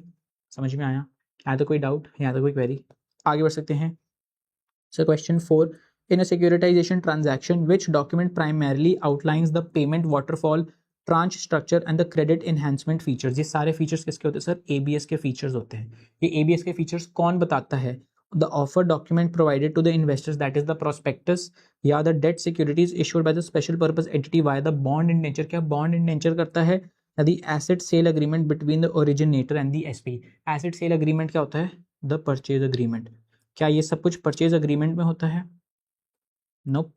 समझ में आया? यहाँ तो कोई डाउट? यहाँ तो कोई क्वेरी? आगे बढ़ सकते हैं। Sir question 4, in a securitisation transaction which document primarily outlines the payment waterfall, tranche structure and the credit enhancement features. ये सारे फीचर्स किसके होते हैं सर? ABS के फीचर्स होते हैं। ये ABS के फीचर्स कौन बताता है? The offer document provided to the investors, that is the prospectus, या the debt securities issued by the special purpose entity via the bond in nature। क्या bond in nature करता है? या the asset sale agreement between the originator and the SP। asset sale agreement क्या होता है? The purchase agreement। क्या ये सब कुछ purchase agreement में होता है? Nope,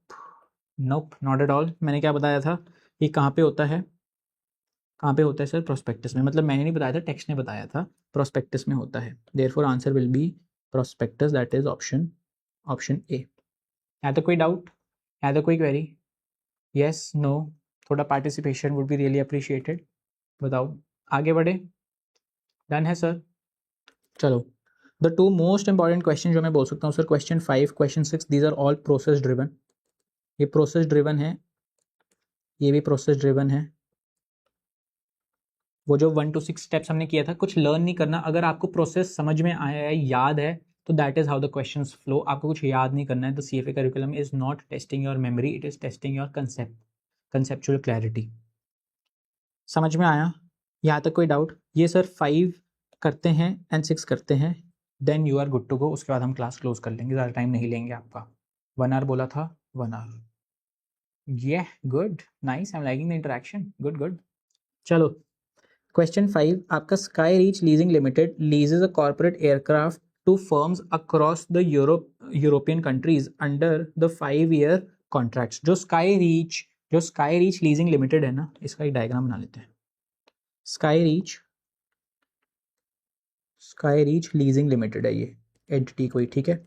nope, not at all। मैंने क्या बताया था? ये कहाँ पे होता है? कहाँ पे होता है सर? प्रोस्पेक्टस में। मतलब मैंने नहीं बताया था, टेक्स्ट ने बताया था, प्रोस्पेक्टस में होता है। Therefore answer will be prospectus, that is option A. यहाँ तक कोई डाउट? यहाँ तक कोई क्वेरी? Yes, no? थोड़ा participation would be really appreciated. बताओ, आगे बढ़े? डन है सर? चलो, द 2 मोस्ट इंपॉर्टेंट क्वेश्चन जो मैं बोल सकता हूँ sir, question 5, question 6, these are all process driven. ये प्रोसेस ड्रिवन है, ये भी प्रोसेस ड्रिवन है। वो जो 1 to 6 स्टेप्स हमने किया था, कुछ लर्न नहीं करना। अगर आपको प्रोसेस समझ में आया है, याद है, तो that is how the questions flow. आपको कुछ याद नहीं करना है। The CFA curriculum is not testing your memory, it is testing your conceptual clarity. समझ में आया? यहाँ तक कोई डाउट? ये सर 5 करते हैं एंड 6 करते हैं, then you are good to go. उसके बाद हम क्लास क्लोज कर लेंगे, ज़्यादा टाइम नहीं लेंगे आपका। 1 आवर बोला था, 1 आवर। ये good, nice, I am liking the interaction, good good. चलो, क्वेश्चन 5 आपका, Sky Reach Leasing Limited leases a corporate aircraft to firms across the European countries under the 5-year contracts. जो Sky Reach Leasing Limited है ना, इसका एक diagram बना लेते हैं। स्काई रीच लीजिंग लिमिटेड है ये एंटिटी कोई, ठीक है?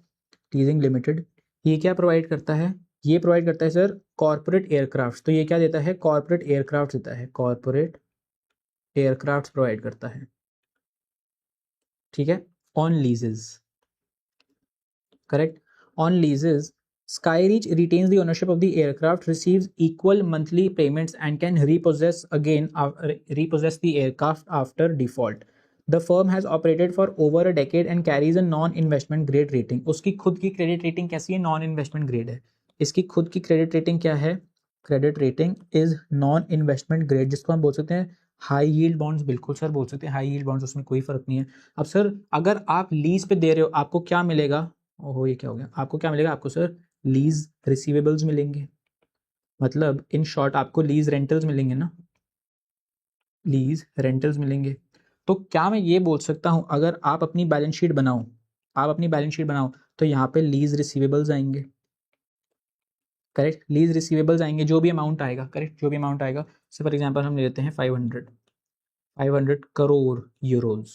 लीजिंग लिमिटेड ये क्या प्रोवाइड करता है? ये प्रोवाइड करता है सर कॉर्पोरेट एयरक्राफ्ट। तो ये क्या देता है? कॉर्पोरेट एयरक्राफ्ट देता है, कॉर्पोरेट एयरक्राफ्ट प्रोवाइड करता है, ठीक है? On लीजेस, correct? On लीजेस Skyreach retains the ownership of the aircraft, receives equal monthly payments and can repossess the aircraft after default. The firm has operated for over a decade and carries a non-investment grade rating. उसकी खुद की credit rating कैसी है? Non investment grade है। इसकी खुद की credit rating क्या है? Credit rating is non investment grade, जिसको हम बोल सकते हैं हाई यील्ड बॉन्ड्स। बिल्कुल सर, बोल सकते हैं हाई यील्ड बॉन्ड्स, उसमें कोई फर्क नहीं है। अब सर अगर आप लीज पे दे रहे हो, आपको क्या मिलेगा? ओहो, ये क्या हो गया? आपको क्या मिलेगा? आपको सर लीज रिसीवेबल्स मिलेंगे। मतलब इन शॉर्ट आपको लीज रेंटल्स मिलेंगे ना, लीज रेंटल्स मिलेंगे। तो क्या मैं ये बोल सकता हूं, अगर आप अपनी बैलेंस शीट बनाओ, तो यहाँ पे लीज रिसीवेबल्स आएंगे, करेक्ट? लीज रिसीवेबल्स आएंगे, जो भी अमाउंट आएगा, करेक्ट? जो भी अमाउंट आएगा। से फॉर एग्जांपल हम ले लेते हैं 500 करोड़ यूरोज,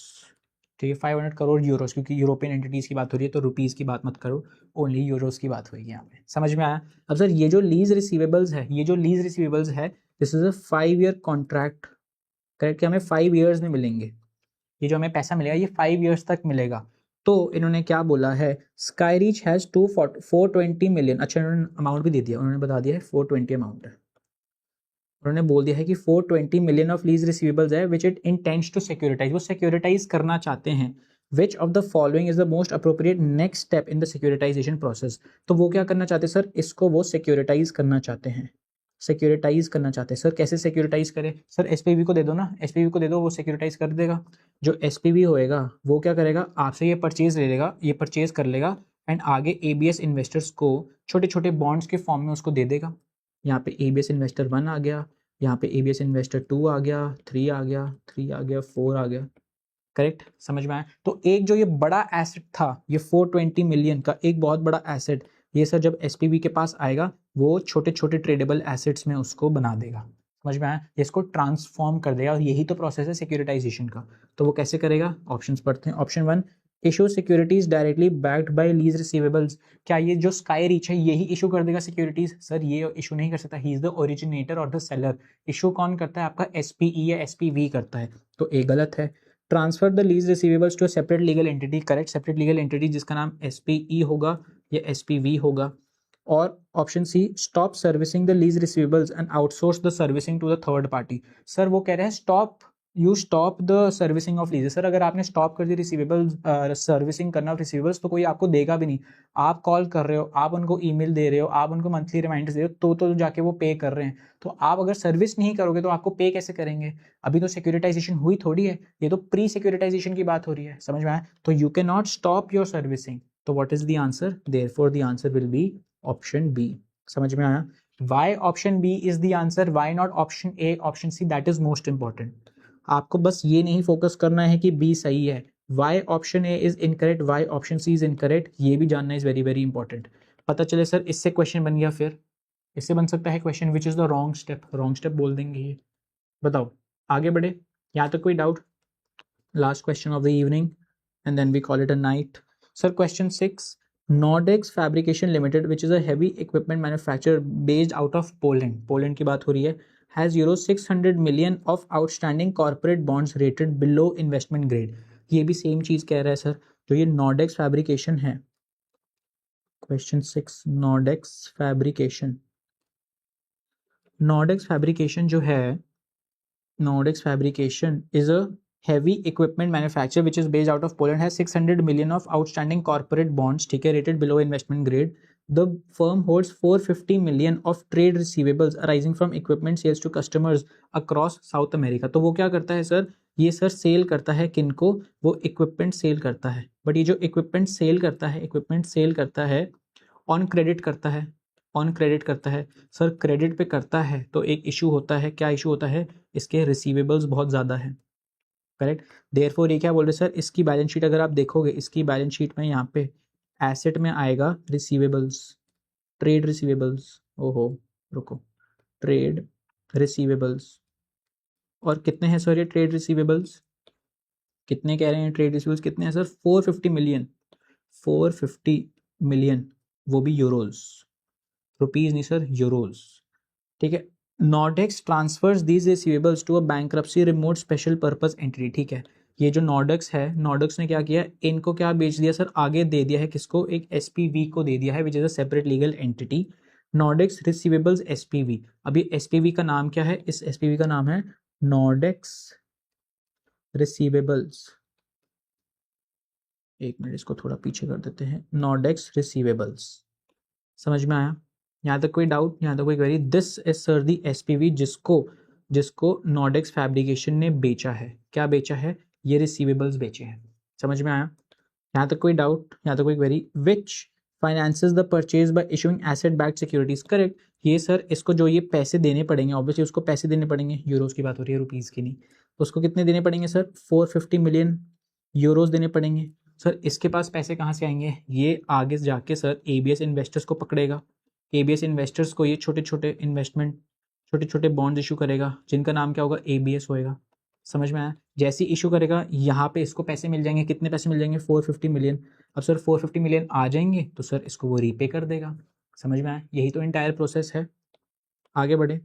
ठीक है? 500 करोड़ यूरोज, क्योंकि यूरोपियन एंटिटीज की बात हो रही है तो रुपीज़ की बात मत करो, ओनली यूरोज की बात होगी यहाँ पे। समझ में आया? अब सर ये जो लीज रिसीवेबल्स है, this is a 5-year contract, correct? कि हमें 5 years में मिलेंगे, ये जो हमें पैसा मिलेगा ये 5 years तक मिलेगा। तो इन्होंने क्या बोला है? स्काईरीच हैज़ 420 मिलियन। अच्छा, इन्होंने अमाउंट भी दे दिया, उन्होंने बता दिया है 420 अमाउंट है। उन्होंने बोल दिया है कि 420 मिलियन ऑफ लीज रिसीवेबल्स है which it intends to securitise. वो सिक्योरिटाइज करना चाहते हैं। Which of the following is the most appropriate next step in the securitisation process. तो वो क्या करना चाहते हैं सर? इसको वो सिक्योरिटाइज करना चाहते हैं। सिक्योरिटाइज करना चाहते हैं। सर कैसे सिक्योरिटाइज करें? सर एसपीवी को दे दो ना, एसपीवी को दे दो, वो सिक्योरिटाइज कर देगा। जो एसपीवी होएगा वो क्या करेगा, आपसे ये परचेज ले लेगा, ये परचेज कर लेगा एंड आगे एबीएस इन्वेस्टर्स को छोटे छोटे बॉन्ड्स के फॉर्म में उसको दे देगा। यहाँ पे एबीएस इन्वेस्टर 1 आ गया, यहाँ पे एबीएस इन्वेस्टर 2 आ गया, 3 आ गया, 3 आ गया, 4 आ गया। करेक्ट, समझ में आया? तो एक जो ये बड़ा एसेट था, ये 420 मिलियन का एक बहुत बड़ा एसेट, ये सर जब एसपीवी के पास आएगा वो छोटे छोटे ट्रेडेबल एसेट्स में उसको बना देगा। समझ में आया? इसको ट्रांसफॉर्म कर देगा और यही तो प्रोसेस है सिक्योरिटाइजेशन का। तो वो कैसे करेगा? ऑप्शंस पढ़ते हैं। Option 1, issue securities directly backed by lease receivables. क्या ये जो स्काई रीच है यही इशू कर देगा सिक्योरिटीज? सर ये इशू नहीं कर सकता, ही इज द ओरिजिनेटर और द सेलर। इशू कौन करता है? आपका एसपीई या एसपीवी करता है। तो ए गलत है। Transfer the lease receivables to separate legal entity, correct, separate legal entity जिसका नाम एसपीई होगा या एसपीवी होगा। और option C, stop servicing the lease receivables and outsource the servicing to the third party. Sir वो कह रहे हैं stop the servicing of lease. Sir अगर आपने स्टॉप कर दी रिसीवेबल्स सर्विसिंग करना रिसीवेबल्स तो कोई आपको देगा भी नहीं। आप कॉल कर रहे हो, आप उनको ईमेल दे रहे हो, आप उनको मंथली रिमाइंडर्स दे रहे हो, तो जाके वो पे कर रहे हैं। तो आप अगर सर्विस नहीं करोगे तो आपको पे कैसे करेंगे? अभी तो सिक्योरिटाइजेशन हुई थोड़ी है, ये तो प्री सिक्योरिटाइजेशन की बात हो रही है। समझ में आया? तो you can not stop your servicing. तो what is the answer? Therefore the answer will be option B. समझ में आया? Why option B is the answer? Why not option A, option C? That is most important. आपको बस ये नहीं focus करना है कि B सही है, Why option A is incorrect, Why option C is incorrect, ये भी जानना is very very important। पता चले सर इससे क्वेश्चन बन गया, फिर इससे बन सकता है question which is the wrong step, wrong step बोल देंगे ये। बताओ, आगे बढ़े? यहाँ तक कोई doubt? Last question of the evening and then we call it a night. Sir question 6, Nordex Fabrication Limited, which is a heavy equipment manufacturer based out of Poland, Poland की बात हो रही है, has euro 600 million of outstanding corporate bonds rated below investment grade। ये भी same चीज कह रहा है सर, जो ये Nordex Fabrication है। Question 6, Nordex Fabrication, Nordex Fabrication जो है, Nordex Fabrication is a heavy equipment manufacturer which is based out of Poland, has 600 million of outstanding corporate bonds, ठीक है, rated below investment grade। The firm holds 450 million of trade receivables arising from equipment sales to customers across South America। तो वो क्या करता है sir? ये sir cell करता है किनको? वो इक्विपमेंट सेल करता है। बट ये जो इक्विपमेंट सेल करता है, इक्विपमेंट सेल करता है ऑन क्रेडिट करता है, ऑन क्रेडिट करता है। सर क्रेडिट पे करता है तो एक इशू होता है, क्या इशू होता है? इसके रिसीवेबल्स बहुत ज़्यादा है। करेक्ट, देयरफॉर ये क्या बोल रहे सर, इसकी बैलेंस शीट अगर आप देखोगे, इसकी बैलेंस शीट में यहाँ पे एसेट में आएगा रिसीवेबल्स, ट्रेड रिसीवेबल्स। ओहो रुको, ट्रेड रिसीवेबल्स। और कितने हैं सर ये ट्रेड रिसीवेबल्स? कितने कह रहे हैं ट्रेड रिसीवेबल्स? कितने हैं सर? 450 मिलियन, 450 मिलियन, वो भी यूरोज, रुपीज नहीं सर, यूरोज। ठीक है। Nordex transfers these receivables to a bankruptcy remote special purpose entity। ठीक है, ये जो Nordex है, Nordex ने क्या किया, इनको क्या बेच दिया सर? आगे दे दिया है किसको? एक SPV को दे दिया है, विच is a separate legal entity. Nordex receivables SPV। अभी SPV का नाम क्या है? इस SPV का नाम है Nordex रिसीवेबल्स। एक मिनट, इसको थोड़ा पीछे कर देते हैं। Nordex रिसीवेबल्स, समझ में आया? यहाँ तक कोई डाउट? यहाँ तक कोई query? This is sir the SPV जिसको नॉर्डेक्स फैब्रिकेशन ने बेचा है। क्या बेचा है? ये रिसीवेबल्स बेचे हैं। समझ में आया? यहाँ तक कोई डाउट? यहाँ तक कोई query? Which finances the purchase by issuing asset backed securities. Correct, ये सर इसको जो ये पैसे देने पड़ेंगे, ऑब्वियसली उसको पैसे देने पड़ेंगे, यूरोज की बात हो रही है, रुपीज़ की नहीं। उसको कितने देने पड़ेंगे सर? 450 मिलियन यूरोज देने पड़ेंगे। सर इसके पास पैसे कहाँ से आएंगे? ये आगे जाके सर एबीएस इन्वेस्टर्स को पकड़ेगा, एबीएस इन्वेस्टर्स को ये छोटे छोटे इन्वेस्टमेंट, छोटे छोटे बॉन्ड्स इशू करेगा, जिनका नाम क्या होगा? एबीएस होएगा। समझ में आया? जैसे इशू करेगा यहाँ पे इसको पैसे मिल जाएंगे। कितने पैसे मिल जाएंगे? 450 मिलियन। अब सर 450 मिलियन आ जाएंगे तो सर इसको वो रीपे कर देगा। समझ में आया? यही तो इंटायर प्रोसेस है। आगे बढ़े।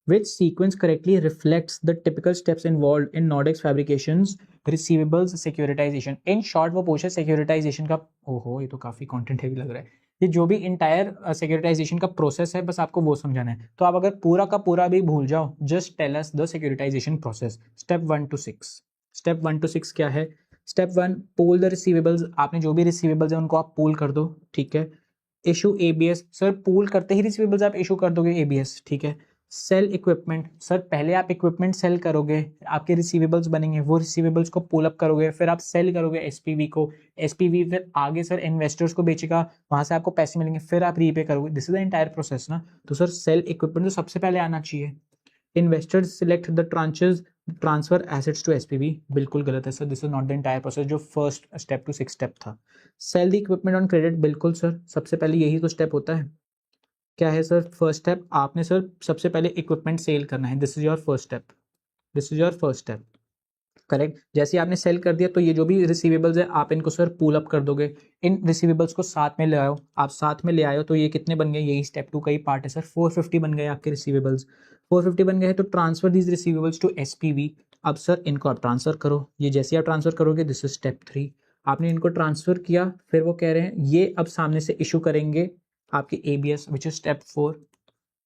Which sequence correctly reflects the typical steps involved in Nordex Fabrication's receivables securitization? In short वो पूछे सिक्योरिटाइजेशन का। ओहो, ये तो काफी कंटेंट हैवी लग रहा है। ये जो भी इंटायर सिक्योरिटाइजेशन का प्रोसेस है, बस आपको वो समझाना है। तो आप अगर पूरा का पूरा भी भूल जाओ, just tell us the securitisation process, step 1 to 6। Step 1 to 6 क्या है? Step 1, pool the receivables. आपने जो भी रिसीवेबल्स है उनको आप पूल कर दो। ठीक है। Issue ABS. सर पूल करते ही रिसीवेबल्स आप इशू कर दोगे एबीएस। ठीक है। सेल इक्विपमेंट, सर पहले आप इक्विपमेंट सेल करोगे, आपके रिसीवेबल्स बनेंगे, वो रिसीवेबल्स को पुल अप करोगे, फिर आप सेल करोगे एसपीवी को, एसपीवी फिर आगे सर इन्वेस्टर्स को बेचेगा, वहां से आपको पैसे मिलेंगे, फिर आप रीपे करोगे। This is the entire process ना। तो सर सेल इक्विपमेंट तो सबसे पहले आना चाहिए। Investors select the tranches, transfer assets to SPV, बिल्कुल गलत है sir, this is not the entire process जो फर्स्ट स्टेप टू 6 स्टेप था। Sell the equipment on credit, बिल्कुल सर, सबसे पहले यही तो स्टेप होता है। क्या है सर फर्स्ट स्टेप, आपने सर सबसे पहले इक्विपमेंट सेल करना है, this is your first step, this is your first step, correct. जैसे आपने सेल कर दिया तो ये जो भी रिसीवेबल्स है आप इनको सर पूल अप कर दोगे, इन रिसीवेबल्स को साथ में ले आओ, आप साथ में ले आए हो तो ये कितने बन गए, यही स्टेप 2 का ही पार्ट है सर, 450 बन गए आपके रिसीवेबल्स, 450 बन गए हैं तो transfer these receivables to SPV. अब सर इनको आप ट्रांसफर करो, ये जैसे आप ट्रांसफर करोगे दिस इज स्टेप 3, आपने इनको ट्रांसफर किया, फिर वो कह रहे हैं ये अब सामने से इशू करेंगे आपके ABS which is step 4,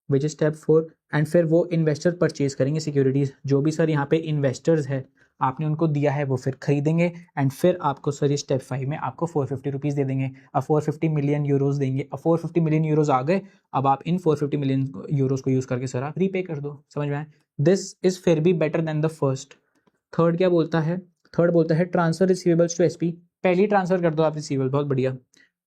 which is step 4, and फिर वो इन्वेस्टर परचेज करेंगे सिक्योरिटीज, जो भी सर यहाँ पे इन्वेस्टर्स है आपने उनको दिया है वो फिर खरीदेंगे, एंड फिर आपको सर ये स्टेप 5 में आपको 450 रुपीज़ दे देंगे, अब 450 मिलियन यूरोज देंगे, अब 450 मिलियन यूरोज आ गए, अब आप इन 450 मिलियन यूरोज को यूज़ करके सर आप रीपे कर दो, समझ में आए। दिस इज फिर भी better than the first. Third क्या बोलता है, थर्ड बोलता है ट्रांसफर रिसीवेबल्स टू एसपी, पहले ही ट्रांसफर कर दो आप रिसीवेबल, बहुत बढ़िया।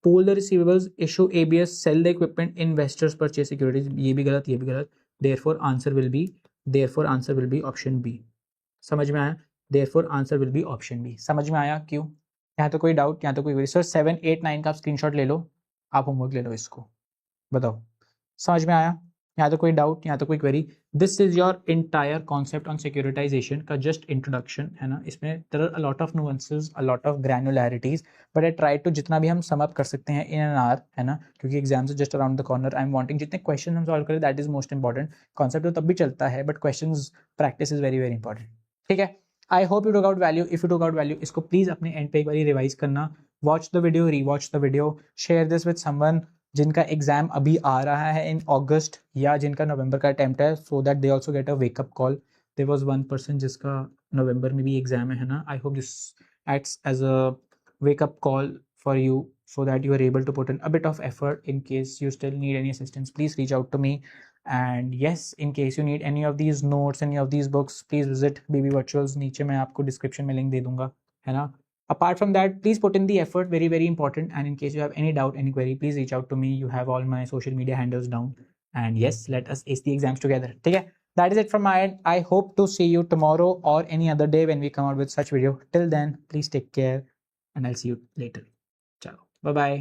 Pool the receivables, issue ABS, sell the equipment, investors purchase securities, ये भी गलत, ये भी गलत। Therefore answer will be, therefore answer will be option B, समझ में आया। Therefore answer will be option B, समझ में आया क्यों। यहाँ तो कोई डाउट, यहाँ तो कोई वरी सर 7, 8, 9 का आप स्क्रीनशॉट ले लो, आप होमवर्क ले लो इसको, बताओ समझ में आया। यहाँ तो कोई डाउट, यहाँ तो कोई query. This is your entire concept on securitisation का जस्ट इंट्रोडक्शन है ना, इसमें there are a lot of nuances, a lot of granularities, but I try to जितना भी हम सम अप कर सकते हैं इन एन आवर, है ना, क्योंकि exams just around the corner, I am wanting जितने क्वेश्चन हम सॉल्व करें that is most important. Concept तो तब भी चलता है but question practice is very very important, ठीक है। आई hope you took out value, if you took out value इसको प्लीज अपने एंड पे एक बार रिवाइज करना, watch the video, rewatch the video, share this with someone जिनका एग्जाम अभी आ रहा है इन अगस्त या जिनका नवंबर का अटेम्प्ट है, so that they also get a wake up call. There was one person जिसका नवंबर में भी एग्जाम है ना, I hope this acts as a wake up call for you so that you are able to put in a bit of effort. In case you still need any assistance, please reach out to me. And yes, in case you need any of these notes, any of these books, please visit BB Virtuals, नीचे मैं आपको description में link दे दूंगा, है ना। Apart from that, please put in the effort, very very important. And in case you have any doubt, any query, please reach out to me. You have all my social media handles down. And yes, let us ace the exams together, ठीक है। That is it from my end. I hope to see you tomorrow or any other day when we come out with such video. Till then, please take care and I'll see you later. Ciao. Bye bye.